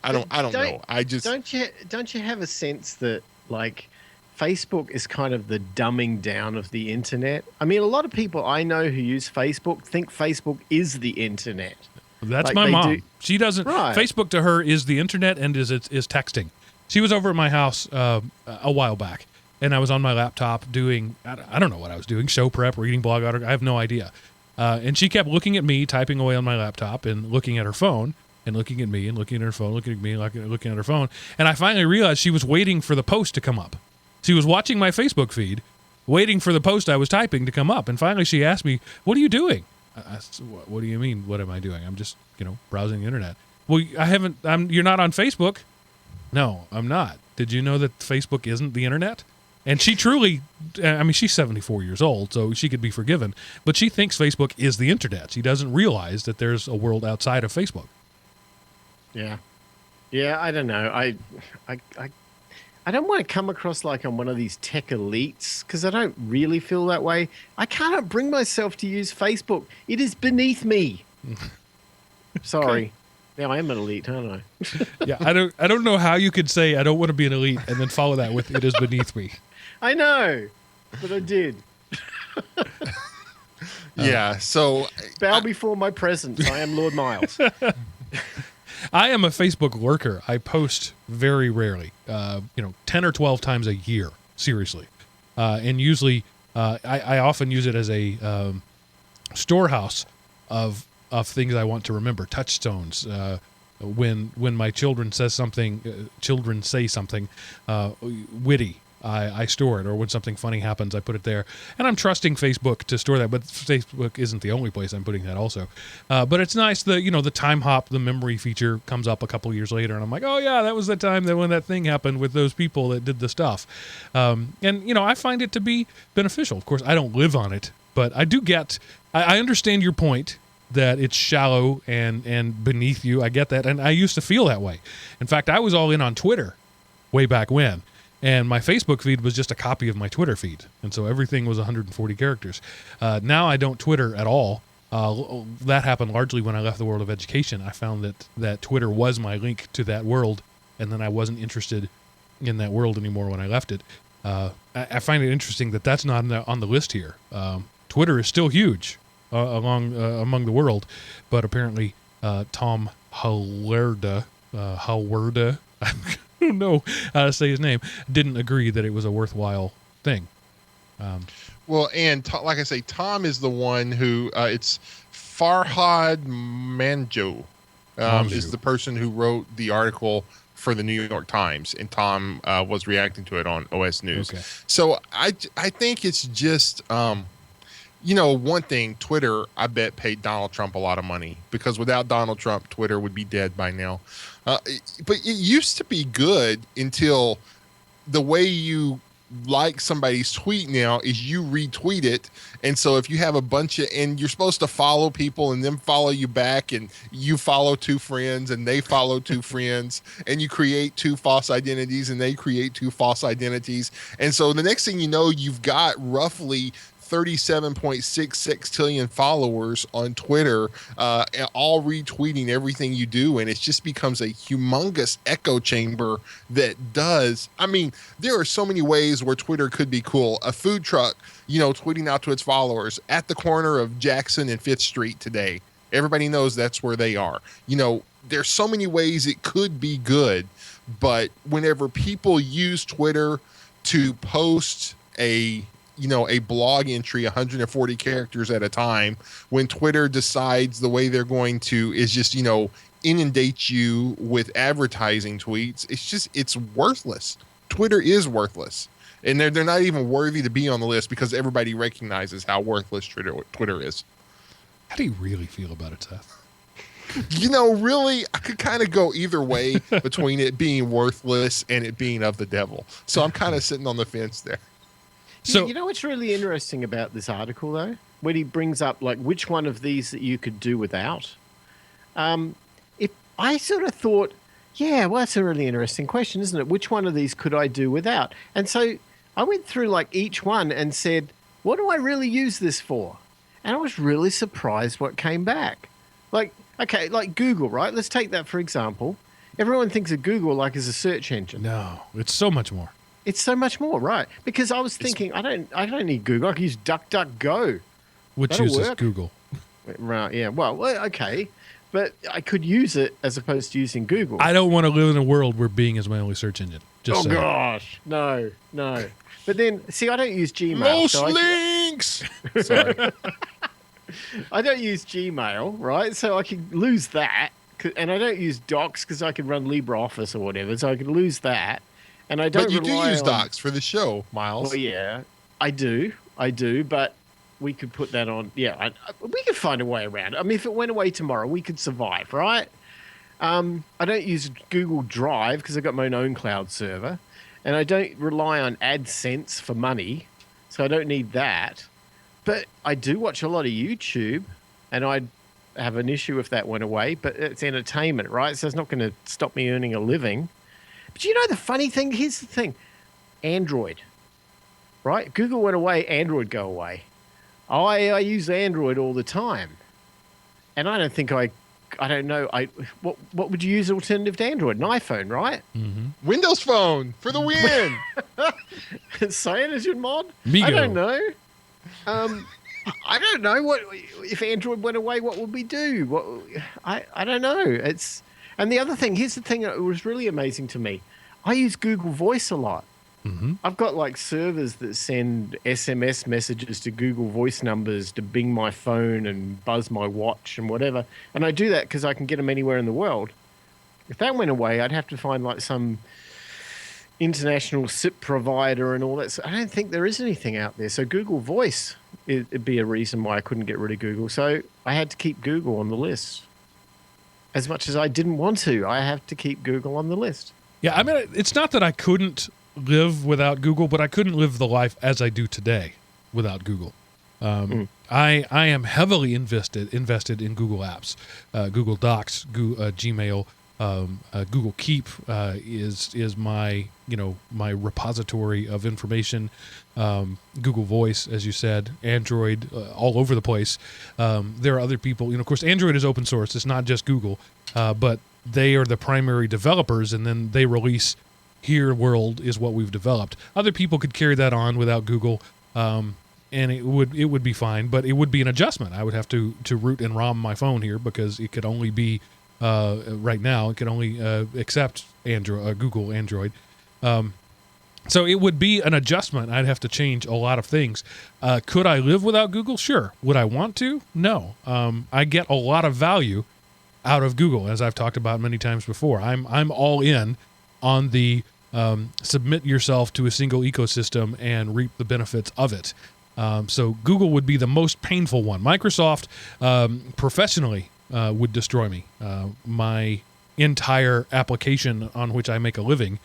I don't know. I just don't you have a sense that like Facebook is kind of the dumbing down of the internet? I mean, a lot of people I know who use Facebook think Facebook is the internet. That's Like my they mom. do- She doesn't. Right. Facebook to her is the internet and is texting. She was over at my house a while back, and I was on my laptop doing I don't know what I was doing, show prep, reading blog article. I have no idea. And she kept looking at me, typing away on my laptop, and looking at her phone, and looking at me, and looking at her phone, looking at me, looking at her phone. And I finally realized she was waiting for the post to come up. She was watching my Facebook feed, waiting for the post I was typing to come up. And finally, she asked me, "What are you doing?" I said, "What do you mean? What am I doing? I'm just, browsing the internet." "Well, you're not on Facebook." "No, I'm not." "Did you know that Facebook isn't the internet?" And she truly, she's 74 years old, so she could be forgiven, but she thinks Facebook is the internet. She doesn't realize that there's a world outside of Facebook. Yeah. Yeah, I don't know. I don't want to come across like I'm one of these tech elites, because I don't really feel that way. I cannot bring myself to use Facebook. It is beneath me. Sorry. Now I am an elite, aren't I? Yeah, I don't know how you could say I don't want to be an elite and then follow that with "it is beneath me." I know, but I did. yeah. So Bow before my presence. I am Lord Miles. I am a Facebook lurker. I post very rarely, 10 or 12 times a year, seriously. And usually I often use it as a storehouse of things I want to remember, touchstones. When my children say something witty, I store it, or when something funny happens, I put it there. And I'm trusting Facebook to store that, but Facebook isn't the only place I'm putting that also. But it's nice, the time hop, the memory feature comes up a couple years later, and I'm like, oh yeah, that was the time that when that thing happened with those people that did the stuff. And I find it to be beneficial. Of course, I don't live on it, but I do I understand your point that it's shallow and beneath you. I get that, and I used to feel that way. In fact, I was all in on Twitter way back when. And my Facebook feed was just a copy of my Twitter feed. And so everything was 140 characters. Now I don't Twitter at all. That happened largely when I left the world of education. I found that Twitter was my link to that world, and then I wasn't interested in that world anymore when I left it. I find it interesting that that's not on the list here. Twitter is still huge among the world, but apparently Tom Hawerda, I don't know how to say his name, didn't agree that it was a worthwhile thing. Well, and like I say, Tom is the one who it's Farhad Manjoo is the person who wrote the article for the New York Times, and Tom was reacting to it on OS News. Okay. So I think it's just one thing. Twitter, I bet, paid Donald Trump a lot of money, because without Donald Trump, Twitter would be dead by now. But it used to be good until the way you like somebody's tweet now is you retweet it. And so if you have a bunch and you're supposed to follow people and then follow you back, and you follow two friends and they follow two friends, and you create two false identities and they create two false identities. And so the next thing you know, you've got roughly 37.6 sextillion followers on Twitter, all retweeting everything you do, and it just becomes a humongous echo chamber that does. I mean, there are so many ways where Twitter could be cool. A food truck, tweeting out to its followers at the corner of Jackson and 5th Street today. Everybody knows that's where they are. There's so many ways it could be good, but whenever people use Twitter to post a blog entry 140 characters at a time, when Twitter decides the way they're going to is just, inundate you with advertising tweets, it's worthless. Twitter is worthless. And they're not even worthy to be on the list because everybody recognizes how worthless Twitter is. How do you really feel about it, Seth? Really, I could kind of go either way between it being worthless and it being of the devil. So I'm kind of sitting on the fence there. So you know what's really interesting about this article, though? When he brings up, like, which one of these that you could do without. If I sort of thought, yeah, well, that's a really interesting question, isn't it? Which one of these could I do without? And so I went through, like, each one and said, what do I really use this for? And I was really surprised what came back. Like, okay, like Google, right? Let's take that for example. Everyone thinks of Google like as a search engine. no, it's so much more. It's so much more, right? Because I was thinking, I don't need Google. I can use DuckDuckGo. Which That'll uses work. Google. Right? Yeah. Well, okay, but I could use it as opposed to using Google. I don't want to live in a world where Bing is my only search engine. Just saying. gosh, no. But then, see, I don't use Gmail. Most so links. Sorry. I don't use Gmail, right? So I could lose that, and I don't use Docs because I can run LibreOffice or whatever. So I could lose that, and I don't. But you do rely use on... Docs for the show, Miles. Well, yeah, I do, but we could put that on. Yeah, we could find a way around it. I mean, if it went away tomorrow, we could survive, right? I don't use Google Drive because I've got my own cloud server, and I don't rely on AdSense for money, so I don't need that. But I do watch a lot of YouTube, and I'd have an issue if that went away, but it's entertainment, right? So it's not going to stop me earning a living. But you know the funny thing? Here's the thing. Android, right? Google went away, Android go away. I use Android all the time. And I don't think I don't know. What would you use alternative to Android? An iPhone, right? Mm-hmm. Windows Phone for the win. CyanogenMod? Migo. I don't know. I don't know what if Android went away. What would we do? I don't know. And the other thing. Here's the thing that was really amazing to me. I use Google Voice a lot. Mm-hmm. I've got like servers that send SMS messages to Google Voice numbers to bing my phone and buzz my watch and whatever. And I do that because I can get them anywhere in the world. If that went away, I'd have to find like some international SIP provider and all that. So I don't think there is anything out there. So Google Voice, it'd be a reason why I couldn't get rid of Google. So I had to keep Google on the list. As much as I didn't want to, I have to keep Google on the list. Yeah, I mean, it's not that I couldn't live without Google, but I couldn't live the life as I do today without Google. I am heavily invested in Google apps, Google Docs, Gmail, Google Keep is my my repository of information. Google Voice, as you said, Android, all over the place. There are other people. Of course, Android is open source. It's not just Google, but they are the primary developers, and then they release. Here, world is what we've developed. Other people could carry that on without Google, and it would be fine. But it would be an adjustment. I would have to root and ROM my phone here because it could only be right now. It can only accept Android, Google Android. So it would be an adjustment. I'd have to change a lot of things. Could I live without Google? Sure. Would I want to? No. I get a lot of value out of Google, as I've talked about many times before. I'm all in on the submit yourself to a single ecosystem and reap the benefits of it. So Google would be the most painful one. Microsoft professionally would destroy me. My entire application on which I make a living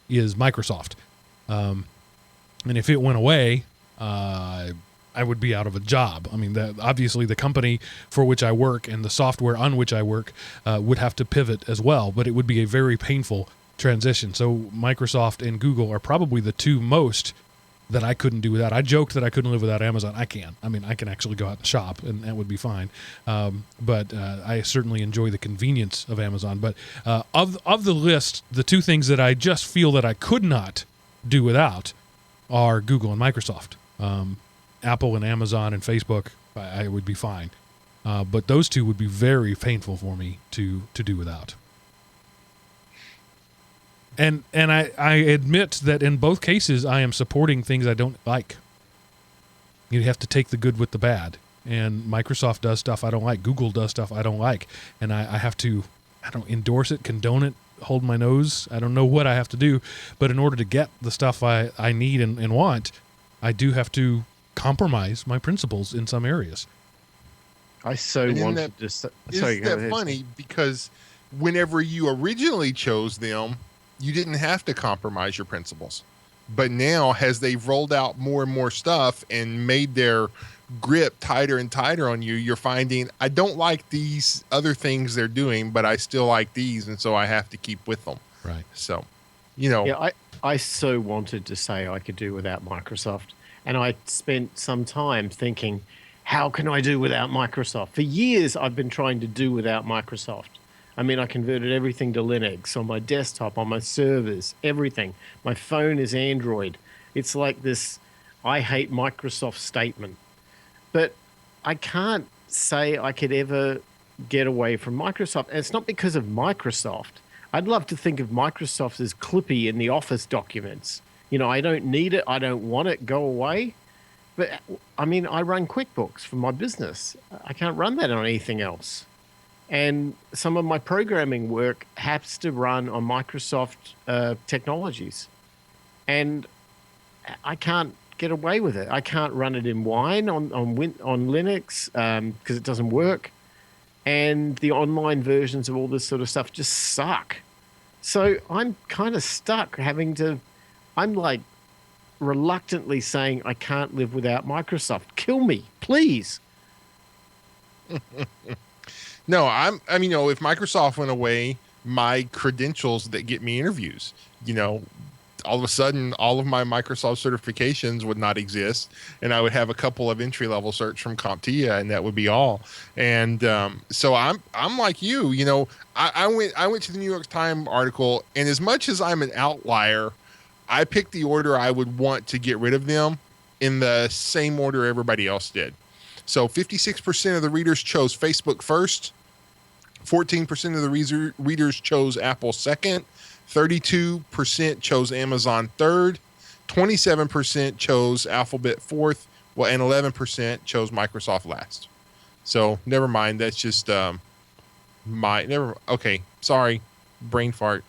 is Microsoft. And if it went away, I would be out of a job. I mean, obviously the company for which I work and the software on which I work would have to pivot as well, but it would be a very painful transition. So Microsoft and Google are probably the two most that I couldn't do without. I joked that I couldn't live without Amazon. I can. I mean, I can actually go out and shop, and that would be fine. But I certainly enjoy the convenience of Amazon. But of the list, the two things that I just feel that I could not do without are Google and Microsoft. Apple and Amazon and Facebook, I would be fine. But those two would be very painful for me to do without. And I admit that in both cases, I am supporting things I don't like. You have to take the good with the bad. And Microsoft does stuff I don't like. Google does stuff I don't like. And I have to, I don't endorse it, condone it, hold my nose. I don't know what I have to do, but in order to get the stuff I need and want, I do have to compromise my principles in some areas. I so wanted to. Sorry, isn't that funny? Because whenever you originally chose them, you didn't have to compromise your principles. But now, as they've rolled out more and more stuff and made their grip tighter and tighter on you, you're finding, I don't like these other things they're doing, but I still like these, and so I have to keep with them. Right. So, you know. Yeah, I so wanted to say I could do without Microsoft. And I spent some time thinking, how can I do without Microsoft? For years, I've been trying to do without Microsoft. I mean, I converted everything to Linux on my desktop, on my servers, everything. My phone is Android. It's like this I hate Microsoft statement. But I can't say I could ever get away from Microsoft. And it's not because of Microsoft. I'd love to think of Microsoft as Clippy in the Office documents. You know, I don't need it. I don't want it. Go away. But, I mean, I run QuickBooks for my business. I can't run that on anything else. And some of my programming work has to run on Microsoft technologies. And I can't get away with it. I can't run it in Wine on Linux because it doesn't work. And the online versions of all this sort of stuff just suck. So I'm kind of stuck I'm like reluctantly saying I can't live without Microsoft. Kill me, please. No, I mean, you know, if Microsoft went away, my credentials that get me interviews, you know, all of a sudden, all of my Microsoft certifications would not exist, and I would have a couple of entry-level certs from CompTIA, and that would be all. And so I'm like you, you know, I went to the New York Times article, and as much as I'm an outlier, I picked the order I would want to get rid of them in the same order everybody else did. So 56% of the readers chose Facebook first. 14% of the readers chose Apple second. 32% chose Amazon third. 27% chose Alphabet fourth. Well, and 11% chose Microsoft last. So never mind. That's just okay. Sorry, brain fart.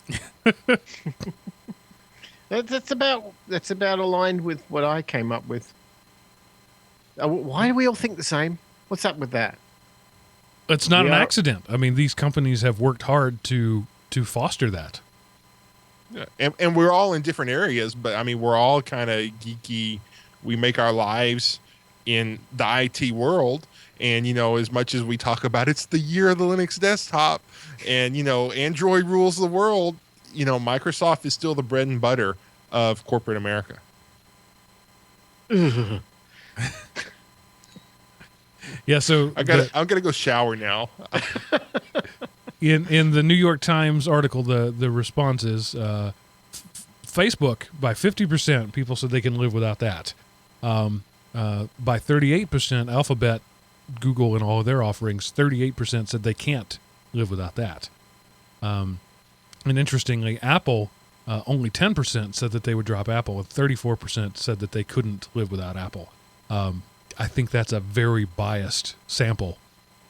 That's about aligned with what I came up with. Why do we all think the same? What's up with that? It's not an accident. I mean, these companies have worked hard to foster that. Yeah. And we're all in different areas, but I mean, we're all kind of geeky. We make our lives in the IT world. And, you know, as much as we talk about it's the year of the Linux desktop and, you know, Android rules the world, you know, Microsoft is still the bread and butter of corporate America. Yeah, so I'm gonna go shower now. in the New York Times article, the response is Facebook by 50%. People said they can live without that. By 38%, Alphabet, Google, and all of their offerings, 38% said they can't live without that. And interestingly, Apple, only 10% said that they would drop Apple, and 34% said that they couldn't live without Apple. I think that's a very biased sample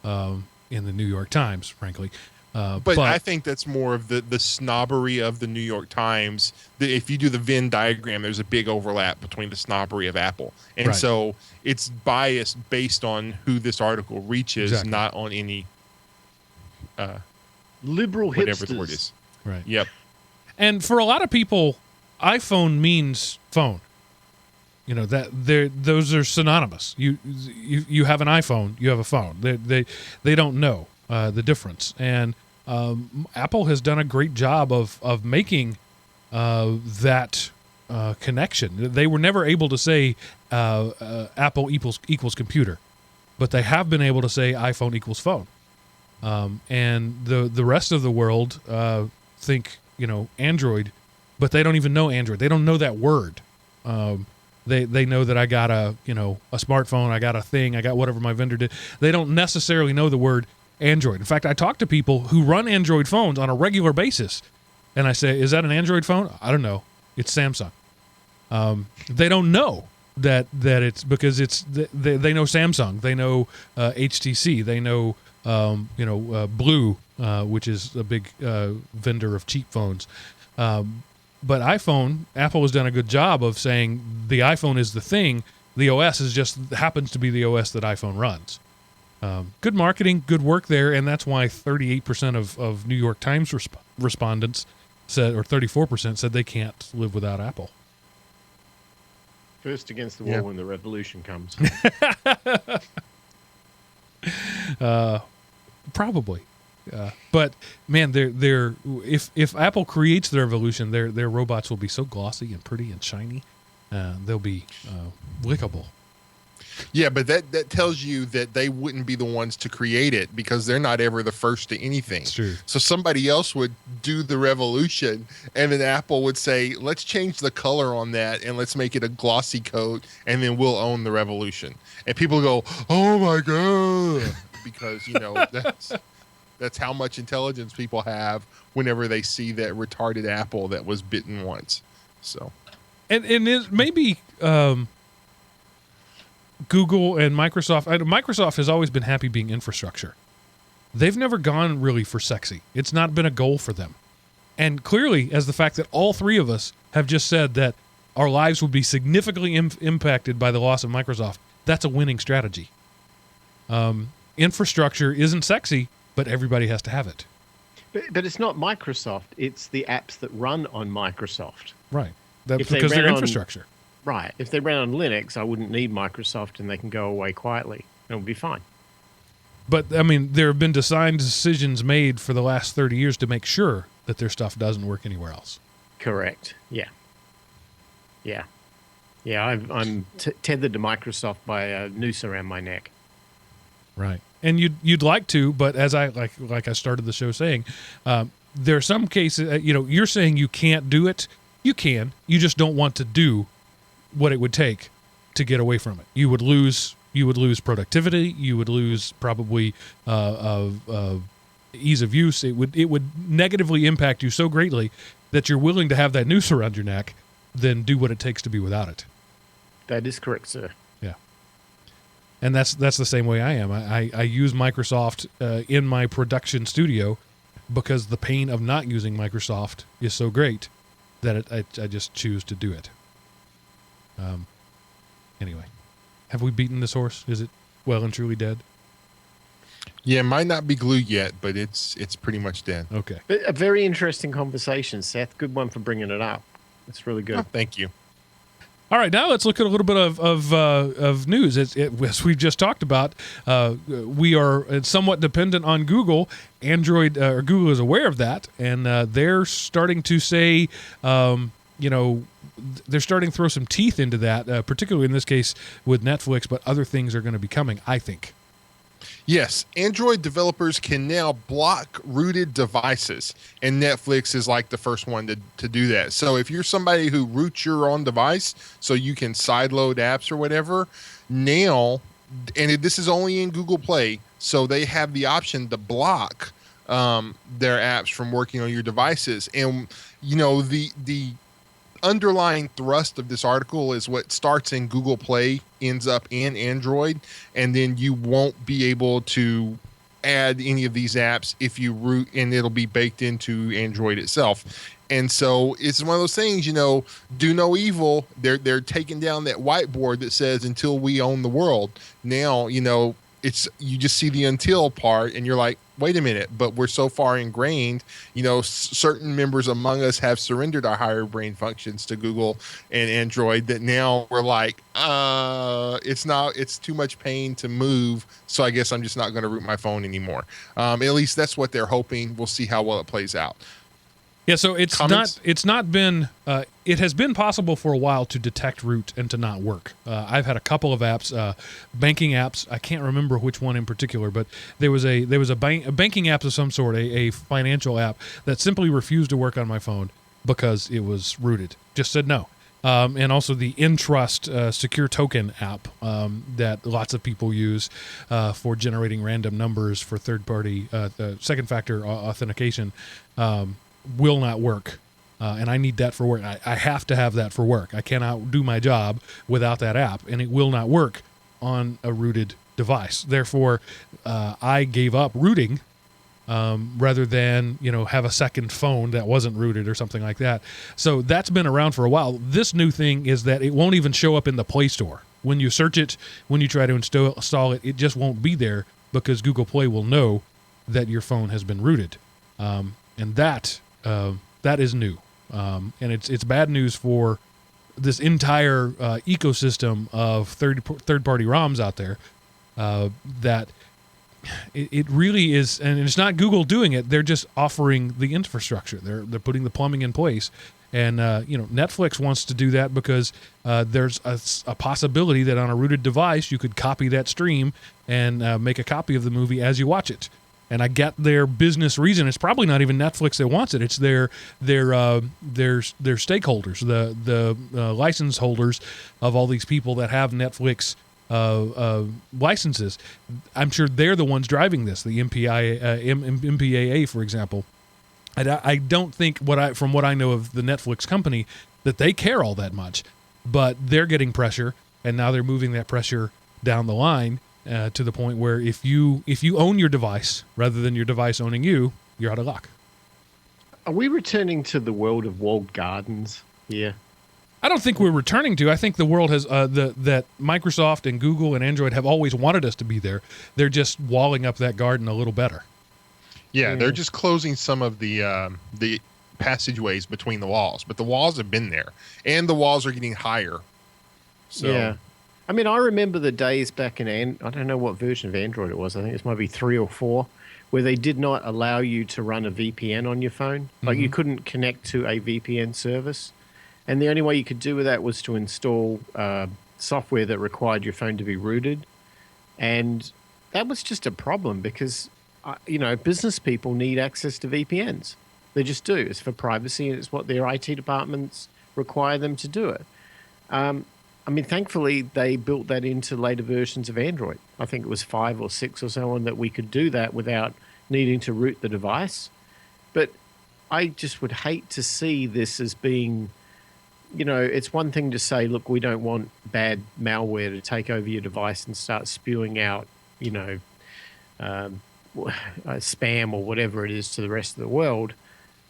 in the New York Times, frankly. But I think that's more of the snobbery of the New York Times. If you do the Venn diagram, there's a big overlap between the snobbery of Apple. And right. So it's biased based on who this article reaches, exactly. Not on any liberal whatever hipsters. The word is. Right. Yep. And for a lot of people, iPhone means phone. You know, that those are synonymous. You have an iPhone, you have a phone. They don't know the difference. And Apple has done a great job of making that connection. They were never able to say Apple equals computer, but they have been able to say iPhone equals phone. And the rest of the world think, you know, Android, but they don't even know Android. They don't know that word. They know that I got a smartphone, I got a thing, I got whatever my vendor did. They don't necessarily know the word Android. In fact, I talk to people who run Android phones on a regular basis, and I say, "Is that an Android phone?" I don't know. It's Samsung. They don't know that it's because it's they know Samsung, they know HTC, they know Blue, which is a big vendor of cheap phones. But iPhone, Apple has done a good job of saying the iPhone is the thing. The OS is just happens to be the OS that iPhone runs. Good marketing, good work there, and that's why 38% of New York Times respondents said, or 34% said they can't live without Apple. First against the wall when the revolution comes. Probably. But man, they're if Apple creates the revolution, their robots will be so glossy and pretty and shiny. They'll be lickable. Yeah, but that tells you that they wouldn't be the ones to create it because they're not ever the first to anything. It's true. So somebody else would do the revolution, and then Apple would say, let's change the color on that and let's make it a glossy coat, and then we'll own the revolution. And people go, oh my God, because, that's how much intelligence people have whenever they see that retarded apple that was bitten once. So, and it maybe Google and Microsoft. Microsoft has always been happy being infrastructure. They've never gone really for sexy. It's not been a goal for them. And clearly, as the fact that all three of us have just said that our lives would be significantly impacted by the loss of Microsoft, that's a winning strategy. Infrastructure isn't sexy, but everybody has to have it. But it's not Microsoft. It's the apps that run on Microsoft. Right. That's because they're infrastructure. Right. If they ran on Linux, I wouldn't need Microsoft and they can go away quietly. It would be fine. But, I mean, there have been design decisions made for the last 30 years to make sure that their stuff doesn't work anywhere else. Correct. Yeah. Yeah. Yeah, I'm tethered to Microsoft by a noose around my neck. Right. And you'd like to, but as I like I started the show saying, there are some cases, you're saying you can't do it. You can. You just don't want to do what it would take to get away from it. You would lose productivity. You would lose probably ease of use. It would negatively impact you so greatly that you're willing to have that noose around your neck than do what it takes to be without it. That is correct, sir. Yeah. And that's the same way I am. I use Microsoft in my production studio because the pain of not using Microsoft is so great that I just choose to do it. Anyway, have we beaten this horse? Is it well and truly dead? Yeah, it might not be glued yet, but it's pretty much dead. Okay. A very interesting conversation, Seth. Good one for bringing it up. It's really good. Oh, thank you. All right, now let's look at a little bit of news. As we've just talked about, we are somewhat dependent on Google. Android or Google is aware of that, and they're starting to say, they're starting to throw some teeth into that, particularly in this case with Netflix, but other things are going to be coming, I think. Yes, Android developers can now block rooted devices, and Netflix is like the first one to do that. So if you're somebody who roots your own device so you can sideload apps or whatever, now, and this is only in Google Play, so they have the option to block their apps from working on your devices. And, the underlying thrust of this article is what starts in Google Play ends up in Android, and then you won't be able to add any of these apps if you root, and it'll be baked into Android itself. And so it's one of those things, do no evil. They're taking down that whiteboard that says until we own the world. Now, it's you just see the until part and you're like, wait a minute, but we're so far ingrained, certain members among us have surrendered our higher brain functions to Google and Android that now we're like, it's too much pain to move. So I guess I'm just not going to root my phone anymore. At least that's what they're hoping. We'll see how well it plays out. Yeah, so it has been possible for a while to detect root and to not work. I've had a couple of apps, banking apps. I can't remember which one in particular, but there was a banking app of some sort, a financial app that simply refused to work on my phone because it was rooted. Just said no. And also the Entrust secure token app that lots of people use for generating random numbers for third-party second factor authentication. Will not work, and I need that for work. I have to have that for work. I cannot do my job without that app, and it will not work on a rooted device. Therefore, I gave up rooting rather than, have a second phone that wasn't rooted or something like that. So that's been around for a while. This new thing is that it won't even show up in the Play Store. When you search it, when you try to install it, it just won't be there because Google Play will know that your phone has been rooted. And that is new. And it's bad news for this entire ecosystem of third-party ROMs out there that it really is, and it's not Google doing it. They're just offering the infrastructure. They're putting the plumbing in place, and Netflix wants to do that because there's a possibility that on a rooted device you could copy that stream and make a copy of the movie as you watch it. And I get their business reason. It's probably not even Netflix that wants it. It's their stakeholders, the license holders of all these people that have Netflix licenses. I'm sure they're the ones driving this. The MPAA, for example. I don't think from what I know of the Netflix company that they care all that much, but they're getting pressure, and now they're moving that pressure down the line to the point where if you own your device rather than your device owning you, you're out of luck. Are we returning to the world of walled gardens here? I don't think we're returning to. I think the world has that Microsoft and Google and Android have always wanted us to be there. They're just walling up that garden a little better. Yeah, they're just closing some of the passageways between the walls, but the walls have been there, and the walls are getting higher. So. Yeah. I mean, I remember the days back in, I don't know what version of Android it was. I think it might be 3 or 4, where they did not allow you to run a VPN on your phone. Like you couldn't connect to a VPN service. And the only way you could do with that was to install software that required your phone to be rooted. And that was just a problem because, business people need access to VPNs. They just do. It's for privacy, and it's what their IT departments require them to do it. Thankfully, they built that into later versions of Android. I think it was 5 or 6 or so on that we could do that without needing to root the device. But I just would hate to see this as being... it's one thing to say, look, we don't want bad malware to take over your device and start spewing out, spam or whatever it is to the rest of the world.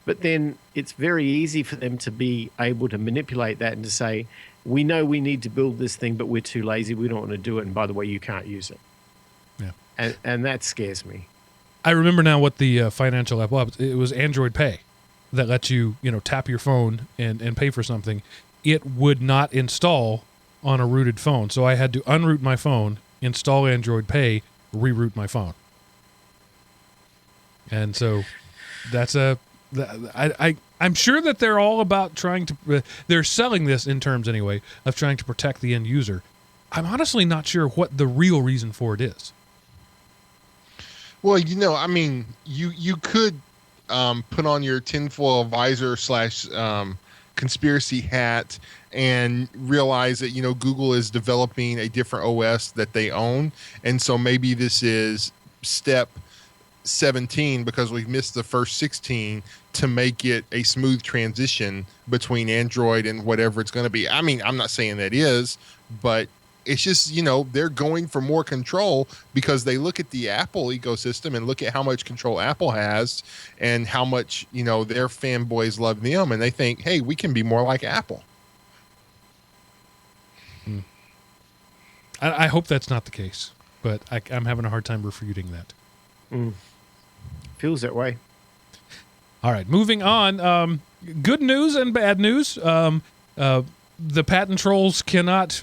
But then it's very easy for them to be able to manipulate that and to say, we know we need to build this thing, but we're too lazy. We don't want to do it. And by the way, you can't use it. Yeah. And that scares me. I remember now what the financial app was. It was Android Pay that lets you, tap your phone and pay for something. It would not install on a rooted phone. So I had to unroot my phone, install Android Pay, reroute my phone. And so that's I'm sure that they're all about trying to, they're selling this in terms anyway, of trying to protect the end user. I'm honestly not sure what the real reason for it is. Well, you could put on your tinfoil visor / conspiracy hat and realize that, Google is developing a different OS that they own. And so maybe this is step 17 because we've missed the first 16 to make it a smooth transition between Android and whatever it's going to be. I'm not saying that is, but it's just, they're going for more control because they look at the Apple ecosystem and look at how much control Apple has and how much, their fanboys love them. And they think, hey, we can be more like Apple. I hope that's not the case, but I'm having a hard time refuting that. Feels that way. All right, moving on. Good news and bad news. The patent trolls cannot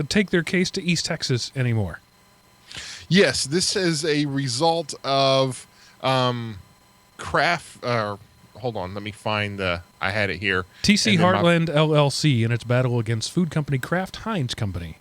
take their case to East Texas anymore. Yes, this is a result of Kraft. Hold on, let me find I had it here. TC Heartland LLC in its battle against food company Kraft Heinz Company.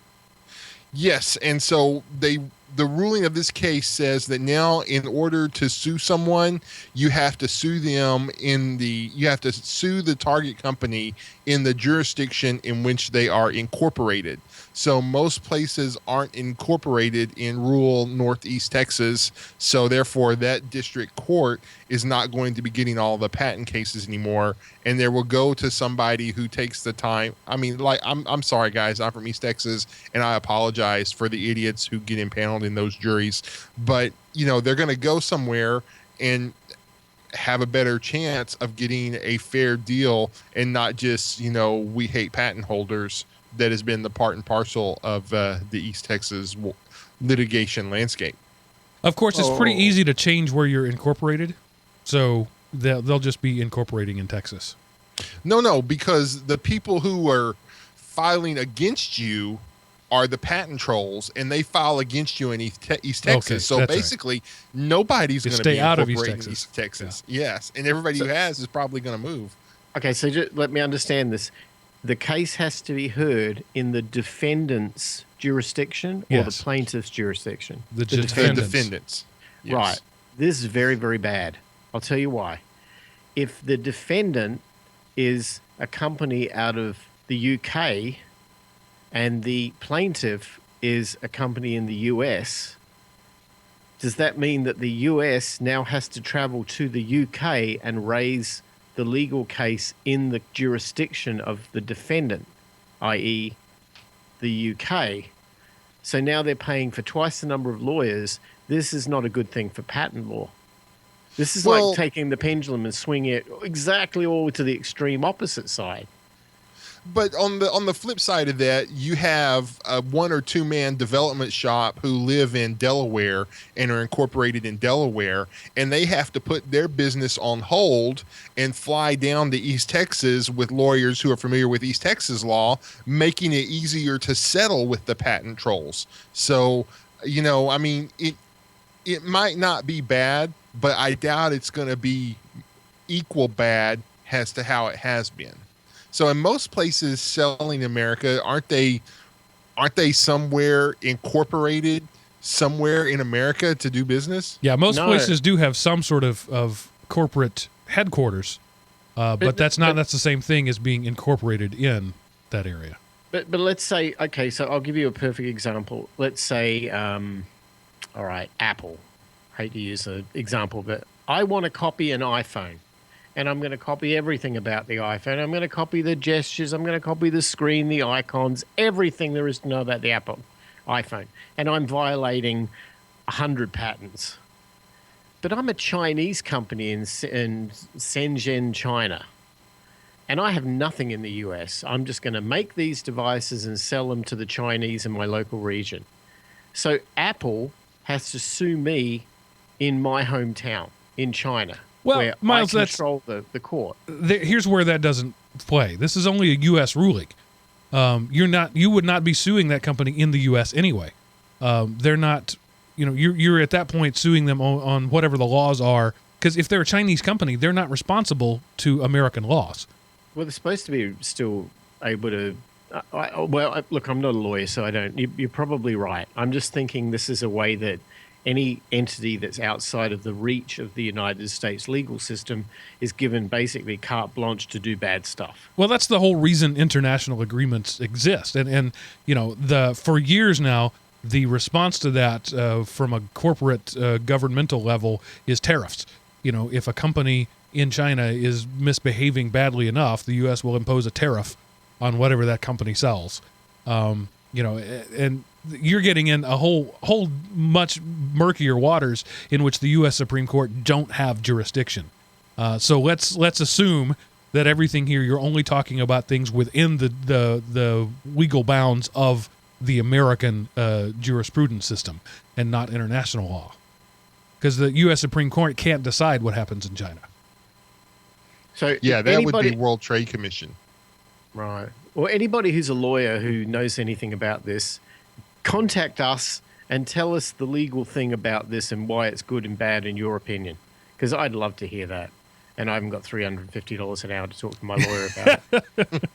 Yes, and so the ruling of this case says that now in order to sue someone, you have to sue them you have to sue the target company in the jurisdiction in which they are incorporated. So most places aren't incorporated in rural Northeast Texas. So therefore that district court is not going to be getting all the patent cases anymore. and they will go to somebody who takes the time. I mean, like, I'm sorry, guys, I'm from East Texas, and I apologize for the idiots who get impaneled in those juries. But, they're going to go somewhere and have a better chance of getting a fair deal, and not just, we hate patent holders that has been the part and parcel of the East Texas litigation landscape. Of course, it's pretty easy to change where you're incorporated, so they'll just be incorporating in Texas. No, because the people who are filing against you are the patent trolls, and they file against you in East Texas. Okay, so basically, nobody's going to be out of incorporating East Texas. Yeah. Yes, and everybody who has is probably going to move. Okay, so just let me understand this. The case has to be heard in the defendant's jurisdiction or the plaintiff's jurisdiction? The defendant's. Yes. Right. This is very, very bad. I'll tell you why. If the defendant is a company out of the UK and the plaintiff is a company in the US, does that mean that the US now has to travel to the UK and raise the legal case in the jurisdiction of the defendant, i.e. the UK? So now they're paying for twice the number of lawyers. This is not a good thing for patent law. This is like taking the pendulum and swinging it exactly all to the extreme opposite side. But on the flip side of that, you have a 1 or 2 man development shop who live in Delaware and are incorporated in Delaware, and they have to put their business on hold and fly down to East Texas with lawyers who are familiar with East Texas law, making it easier to settle with the patent trolls. So, I mean, it might not be bad, but I doubt it's going to be equal bad as to how it has been. So in most places selling in America, aren't they somewhere incorporated somewhere in America to do business? Yeah, most places do have some sort of corporate headquarters, but that's the same thing as being incorporated in that area. But let's say, okay, so I'll give you a perfect example. Let's say, all right, Apple. Hate to use an example, but I want to copy an iPhone. And I'm going to copy everything about the iPhone. I'm going to copy the gestures. I'm going to copy the screen, the icons, everything there is to know about the Apple iPhone. And I'm violating 100 patents. But I'm a Chinese company in Shenzhen, China. And I have nothing in the US. I'm just going to make these devices and sell them to the Chinese in my local region. So Apple has to sue me in my hometown in China. Well, where Miles, I control the court. Here's where that doesn't play. This is only a U.S. ruling. You would not be suing that company in the U.S. anyway. They're not. You're at that point suing them on whatever the laws are. Because if they're a Chinese company, they're not responsible to American laws. Well, they're supposed to be still able to. Look, I'm not a lawyer, so I don't. You're probably right. I'm just thinking this is a way that any entity that's outside of the reach of the United States legal system is given basically carte blanche to do bad stuff. Well, that's the whole reason international agreements exist. And for years now, the response to that from a corporate governmental level is tariffs. If a company in China is misbehaving badly enough, the U.S. will impose a tariff on whatever that company sells. And you're getting in a whole much murkier waters in which the U.S. Supreme Court don't have jurisdiction. So let's assume that everything here, you're only talking about things within the legal bounds of the American jurisprudence system and not international law, because the U.S. Supreme Court can't decide what happens in China. So yeah, that would be World Trade Commission. Right. Well, anybody who's a lawyer who knows anything about this, contact us and tell us the legal thing about this and why it's good and bad in your opinion, because I'd love to hear that. And I haven't got $350 an hour to talk to my lawyer about it.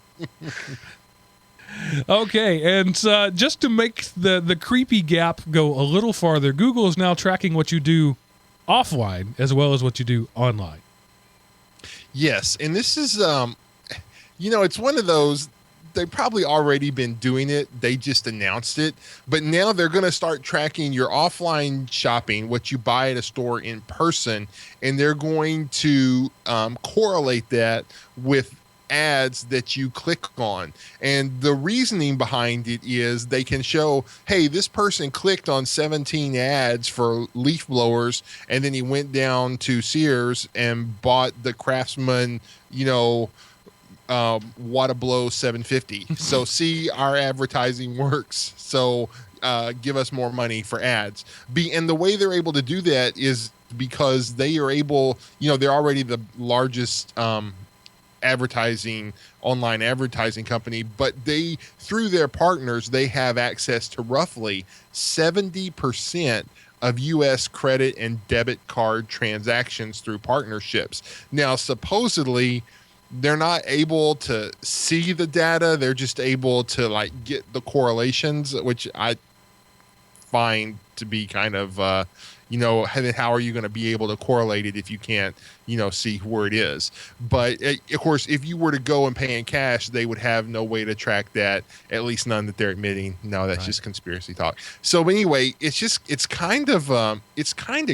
Okay, and just to make the creepy gap go a little farther, Google is now tracking what you do offline as well as what you do online. Yes, and this is, it's one of those, probably already been doing it. They just announced it, but now they're going to start tracking your offline shopping, what you buy at a store in person, and they're going to correlate that with ads that you click on. And the reasoning behind it is they can show, hey, this person clicked on 17 ads for leaf blowers, and then he went down to Sears and bought the Craftsman, Watablow 750. So see, our advertising works. So give us more money for ads. And the way they're able to do that is because they are able, they're already the largest online advertising company, but they, through their partners, they have access to roughly 70% of U.S. credit and debit card transactions through partnerships. Now, supposedly, they're not able to see the data. They're just able to get the correlations, which I find to be kind of, how are you going to be able to correlate it if you can't, see where it is? But of course, if you were to go and pay in cash, they would have no way to track that, at least none that they're admitting. No, that's just conspiracy talk. So anyway, it's kind of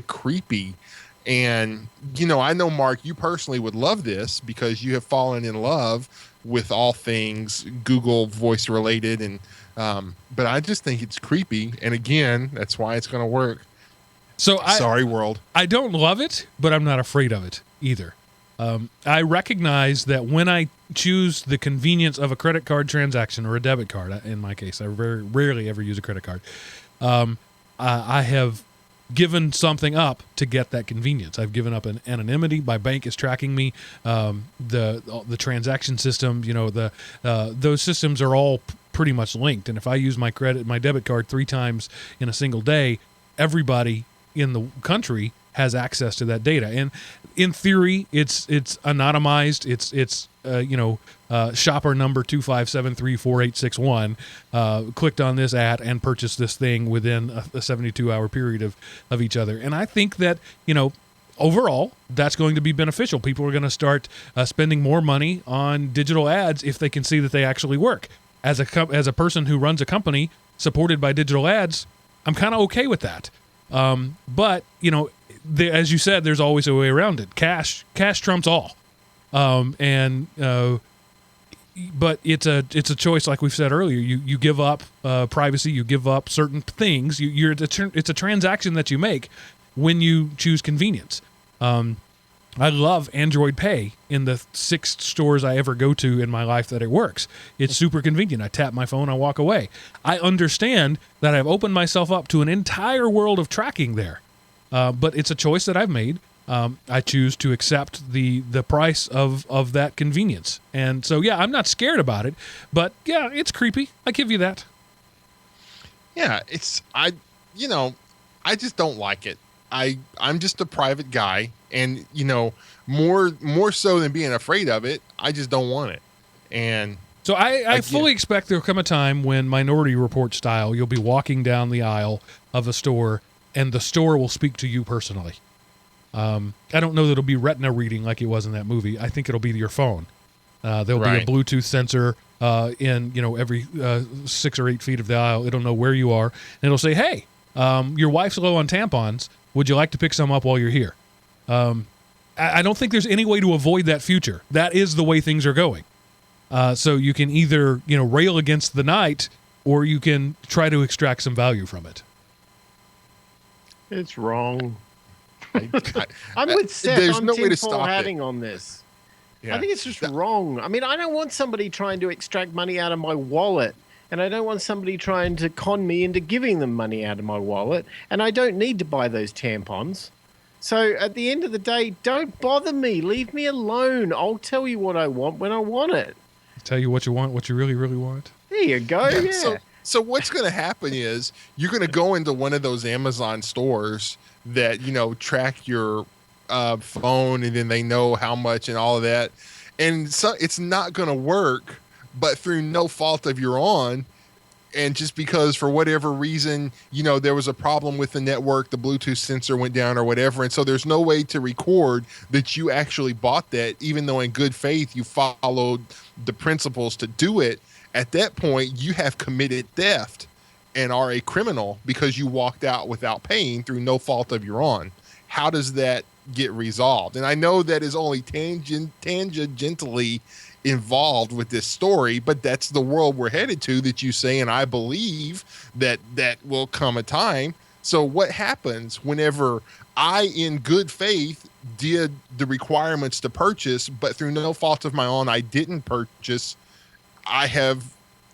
creepy. And, I know, Mark, you personally would love this because you have fallen in love with all things Google voice related. And, but I just think it's creepy. And again, that's why it's going to work. So sorry, world. I don't love it, but I'm not afraid of it either. I recognize that when I choose the convenience of a credit card transaction or a debit card, in my case, I very rarely ever use a credit card. I have given something up to get that convenience. I've given up an anonymity. My bank is tracking me. The transaction system, those systems are all pretty much linked. And if I use my debit card 3 times in a single day, everybody in the country has access to that data. And in theory, it's anonymized. It's shopper number 25734861 clicked on this ad and purchased this thing within a 72-hour period of each other. And I think that, overall, that's going to be beneficial. People are going to start spending more money on digital ads if they can see that they actually work. As a person who runs a company supported by digital ads, I'm kind of okay with that. But as you said, there's always a way around it. Cash trumps all. But it's a choice, like we've said earlier. You give up privacy, you give up certain things. It's a transaction that you make when you choose convenience. I love Android Pay in the 6 stores I ever go to in my life that it works. It's super convenient. I tap my phone, I walk away. I understand that I've opened myself up to an entire world of tracking there. But it's a choice that I've made. I choose to accept the price of that convenience. And so, yeah, I'm not scared about it. But, yeah, it's creepy. I give you that. Yeah, I just don't like it. I'm just a private guy, and more so than being afraid of it, I just don't want it. And so I fully expect there'll come a time when Minority Report style, you'll be walking down the aisle of a store, and the store will speak to you personally. I don't know that it'll be retina reading like it was in that movie. I think it'll be your phone. There'll be a Bluetooth sensor in every 6 or 8 feet of the aisle. It'll know where you are, and it'll say, "Hey, your wife's low on tampons. Would you like to pick some up while you're here?" I don't think there's any way to avoid that future. That is the way things are going. So you can either rail against the night, or you can try to extract some value from it. It's wrong. I'm with Seth. There's I'm no way to tinfoil stop hatting it. on this. Yeah. I think it's just wrong. I mean, I don't want somebody trying to extract money out of my wallet, and I don't want somebody trying to con me into giving them money out of my wallet, and I don't need to buy those tampons. So at the end of the day, don't bother me. Leave me alone. I'll tell you what I want when I want it. Tell you what you want, what you really, really want. There you go. Yeah. So what's going to happen is you're going to go into one of those Amazon stores that, track your phone, and then they know how much and all of that. And so it's not going to work, but through no fault of your own. And just because for whatever reason, there was a problem with the network, the Bluetooth sensor went down or whatever. And so there's no way to record that you actually bought that, even though in good faith you followed the principles to do it. At that point, you have committed theft and are a criminal because you walked out without paying through no fault of your own. How does that get resolved? And I know that is only tangentially involved with this story, but that's the world we're headed to, that you say, and I believe that will come a time. So what happens whenever I, in good faith, did the requirements to purchase, but through no fault of my own, I didn't purchase? I have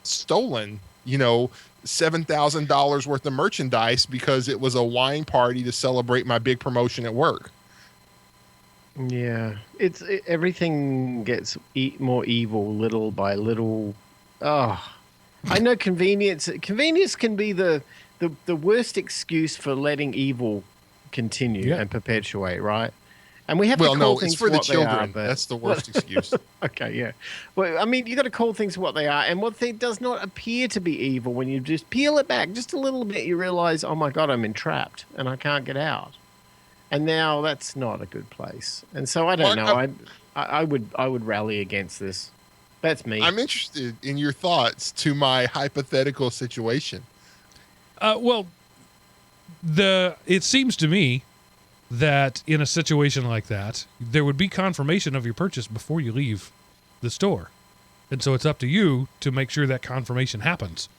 stolen, $7,000 worth of merchandise because it was a wine party to celebrate my big promotion at work. Yeah, everything gets more evil little by little. Oh, I know convenience. Convenience can be the worst excuse for letting evil continue and perpetuate, right? And we have to call things it's for the what children. They are, but that's the worst excuse. Okay, yeah. Well, I mean, you got to call things what they are, and what thing does not appear to be evil, when you just peel it back just a little bit, you realize, oh my God, I'm entrapped and I can't get out. And now that's not a good place. And so I don't know. I would rally against this. That's me. I'm interested in your thoughts to my hypothetical situation. It seems to me that in a situation like that, there would be confirmation of your purchase before you leave the store. And so it's up to you to make sure that confirmation happens.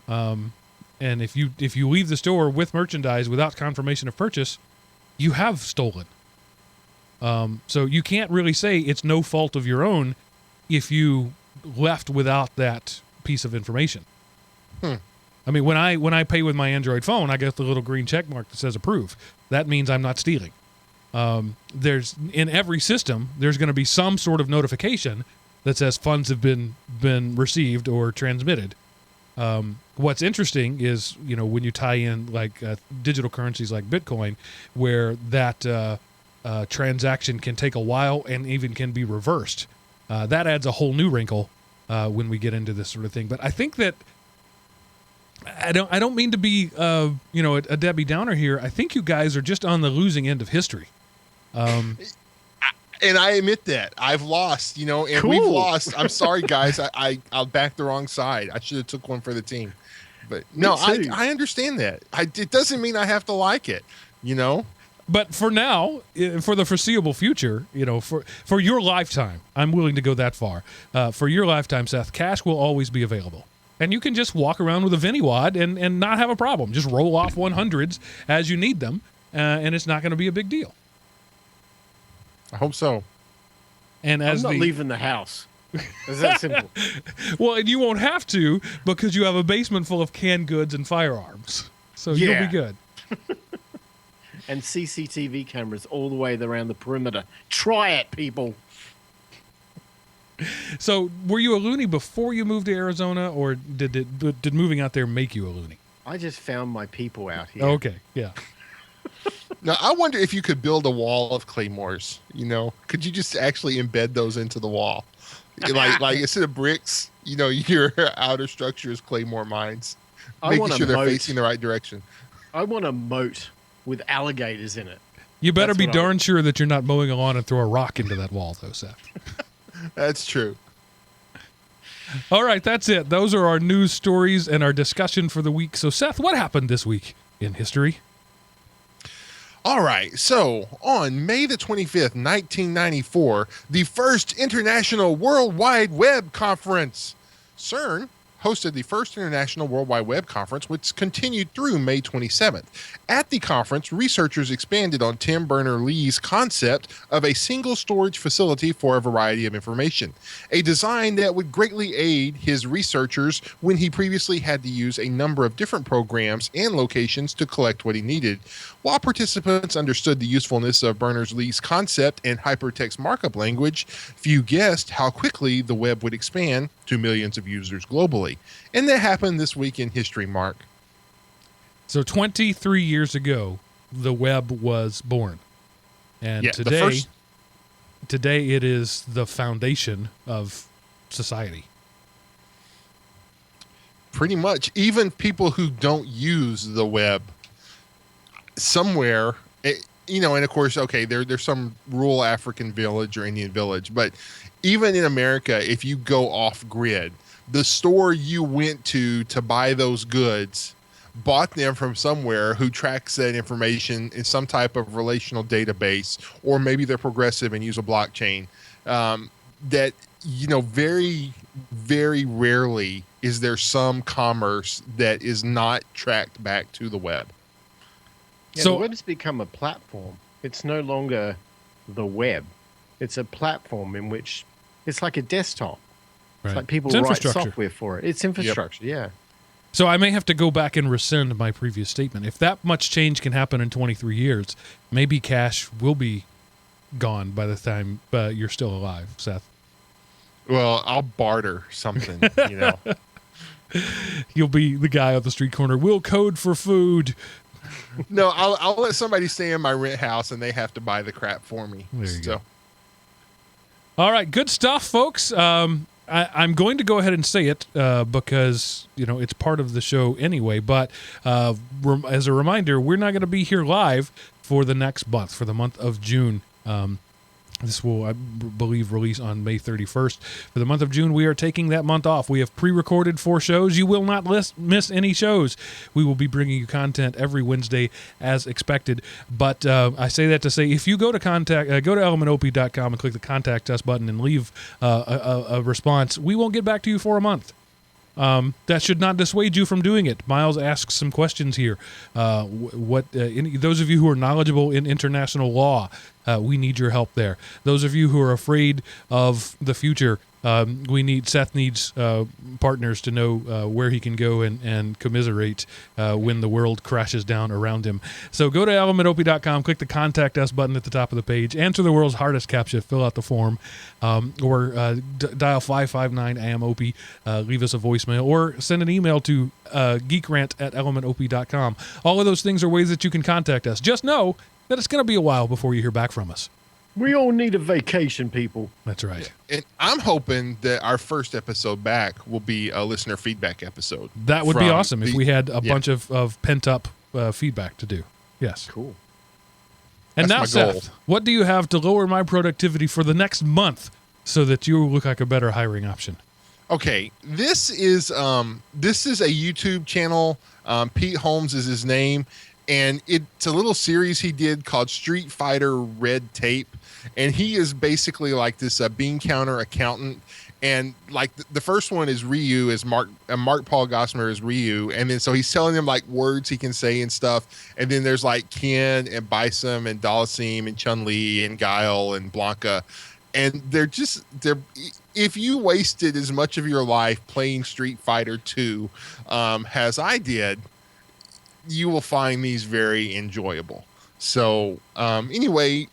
And if you leave the store with merchandise without confirmation of purchase, you have stolen. So you can't really say it's no fault of your own if you left without that piece of information. I mean, when I pay with my Android phone, I get the little green check mark that says approve. That means I'm not stealing. There's in every system, there's going to be some sort of notification that says funds have been received or transmitted. What's interesting is, when you tie in like digital currencies like Bitcoin, where that transaction can take a while and even can be reversed. That adds a whole new wrinkle when we get into this sort of thing. But I think that I don't mean to be a Debbie Downer here. I think you guys are just on the losing end of history. And I admit that I've lost, and Cool. we've lost. I'm sorry, guys. I'll back the wrong side. I should have took one for the team, but no, I understand that. It doesn't mean I have to like it, But for now, for the foreseeable future, for your lifetime, I'm willing to go that far. For your lifetime, Seth, cash will always be available. And you can just walk around with a Vinnie wad and not have a problem. Just roll off 100s as you need them, and it's not going to be a big deal. I hope so. And I'm not leaving the house. It's that simple. Well, and you won't have to, because you have a basement full of canned goods and firearms. So you'll be good. And CCTV cameras all the way around the perimeter. Try it, people. So were you a loony before you moved to Arizona, or did moving out there make you a loony? I just found my people out here. Okay, yeah. Now, I wonder if you could build a wall of claymores. Could you just actually embed those into the wall? Like instead of bricks, your outer structure is claymore mines. Making sure they're facing the right direction. I want a moat with alligators in it. You better be darn sure that you're not mowing a lawn and throw a rock into that wall, though, Seth. That's true. All right, that's it. Those are our news stories and our discussion for the week. So, Seth, what happened this week in history? All right. So, on May the 25th, 1994, the first International World Wide Web Conference, CERN, hosted the first International World Wide Web Conference, which continued through May 27th. At the conference, researchers expanded on Tim Berners-Lee's concept of a single storage facility for a variety of information, a design that would greatly aid his researchers when he previously had to use a number of different programs and locations to collect what he needed. While participants understood the usefulness of Berners-Lee's concept and hypertext markup language, few guessed how quickly the web would expand to millions of users globally. And that happened this week in history, Mark. So 23 years ago, the web was born. And today it is the foundation of society. Pretty much. Even people who don't use the web somewhere, and of course, okay, there's some rural African village or Indian village, but even in America, if you go off grid, the store you went to buy those goods bought them from somewhere who tracks that information in some type of relational database, or maybe they're progressive and use a blockchain. That, very, very rarely is there some commerce that is not tracked back to the web. Yeah, So- the web's become a platform. It's no longer the web. It's a platform in which it's like a desktop. Right. It's like people It's write infrastructure. software for it. It's infrastructure, yeah. So I may have to go back and rescind my previous statement. If that much change can happen in 23 years, maybe cash will be gone by the time you're still alive, Seth. Well, I'll barter something, You'll be the guy on the street corner. We'll code for food. No, I'll let somebody stay in my rent house and they have to buy the crap for me. There you go. All right, good stuff, folks. I'm going to go ahead and say it because it's part of the show anyway. But as a reminder, we're not going to be here live for the next month, for the month of June. This will, I believe, release on May 31st. For the month of June, we are taking that month off. We have pre-recorded 4 shows. You will not miss any shows. We will be bringing you content every Wednesday as expected. But I say that to say, if you go to go to elementop.com and click the Contact Us button and leave a response, we won't get back to you for a month. That should not dissuade you from doing it. Miles asks some questions here. Those of you who are knowledgeable in international law, we need your help there. Those of you who are afraid of the future, Seth needs partners to know where he can go and commiserate when the world crashes down around him. So go to elementop.com, click the Contact Us button at the top of the page, answer the world's hardest CAPTCHA, fill out the form, or dial 559-AM-OPI, leave us a voicemail, or send an email to geekrant@elementop.com. All of those things are ways that you can contact us. Just know that it's going to be a while before you hear back from us. We all need a vacation, people. That's right. And I'm hoping that our first episode back will be a listener feedback episode. That would be from awesome if we had a bunch of pent-up feedback to do. Yes. Cool. And That's now, my goal. Seth, what do you have to lower my productivity for the next month so that you look like a better hiring option? Okay, this is a YouTube channel. Pete Holmes is his name, and it's a little series he did called Street Fighter Red Tape, and he is basically like this bean counter accountant. And like the first one is Ryu, is Mark Paul Gosselaar is Ryu, and then so he's telling them like words he can say and stuff. And then there's like Ken and Bison and Dalasim and Chun-Li and Guile and Blanca, and they're if you wasted as much of your life playing Street Fighter 2 as I did, you will find these very enjoyable. So anyway,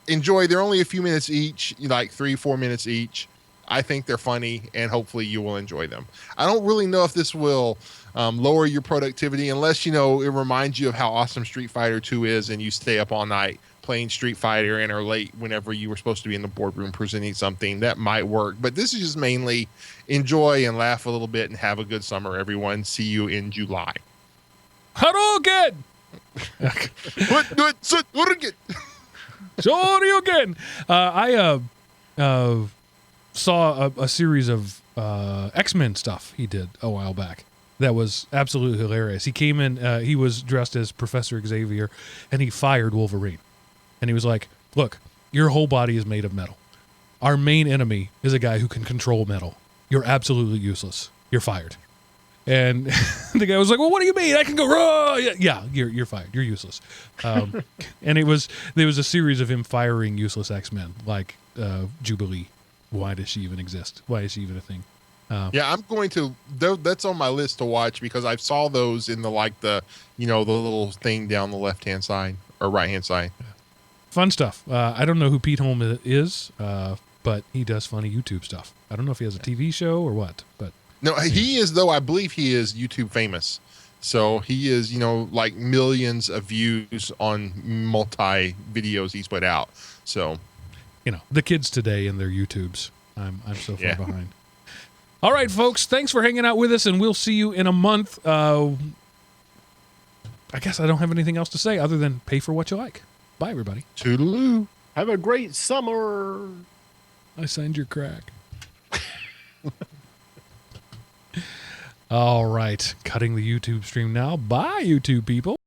enjoy. They're only a few minutes each, like 3-4 minutes each. I think they're funny, and hopefully you will enjoy them. I don't really know if this will lower your productivity unless, it reminds you of how awesome Street Fighter 2 is and you stay up all night playing Street Fighter and are late whenever you were supposed to be in the boardroom presenting something. That might work. But this is just mainly enjoy and laugh a little bit and have a good summer, everyone. See you in July. Hadouken! Shoryuken! I saw a series of X-Men stuff he did a while back. That was absolutely hilarious. He came in, he was dressed as Professor Xavier, and he fired Wolverine. And he was like, look, your whole body is made of metal. Our main enemy is a guy who can control metal. You're absolutely useless. You're fired. And the guy was like, well, what do you mean? I can go, raw. Yeah, you're fired. You're useless. And there was a series of him firing useless X-Men, like Jubilee. Why does she even exist? Why is she even a thing? Yeah, I'm going to. That's on my list to watch because I saw those in the little thing down the left hand side or right hand side. Fun stuff. I don't know who Pete Holmes is, but he does funny YouTube stuff. I don't know if he has a TV show or what, but no, he is though. I believe he is YouTube famous. So he is, like millions of views on multi videos he's put out. So, the kids today and their YouTubes. I'm so far behind. All right, folks. Thanks for hanging out with us, and we'll see you in a month. I guess I don't have anything else to say other than pay for what you like. Bye, everybody. Toodaloo. Have a great summer. I signed your crack. All right, cutting the YouTube stream now. Bye, YouTube people.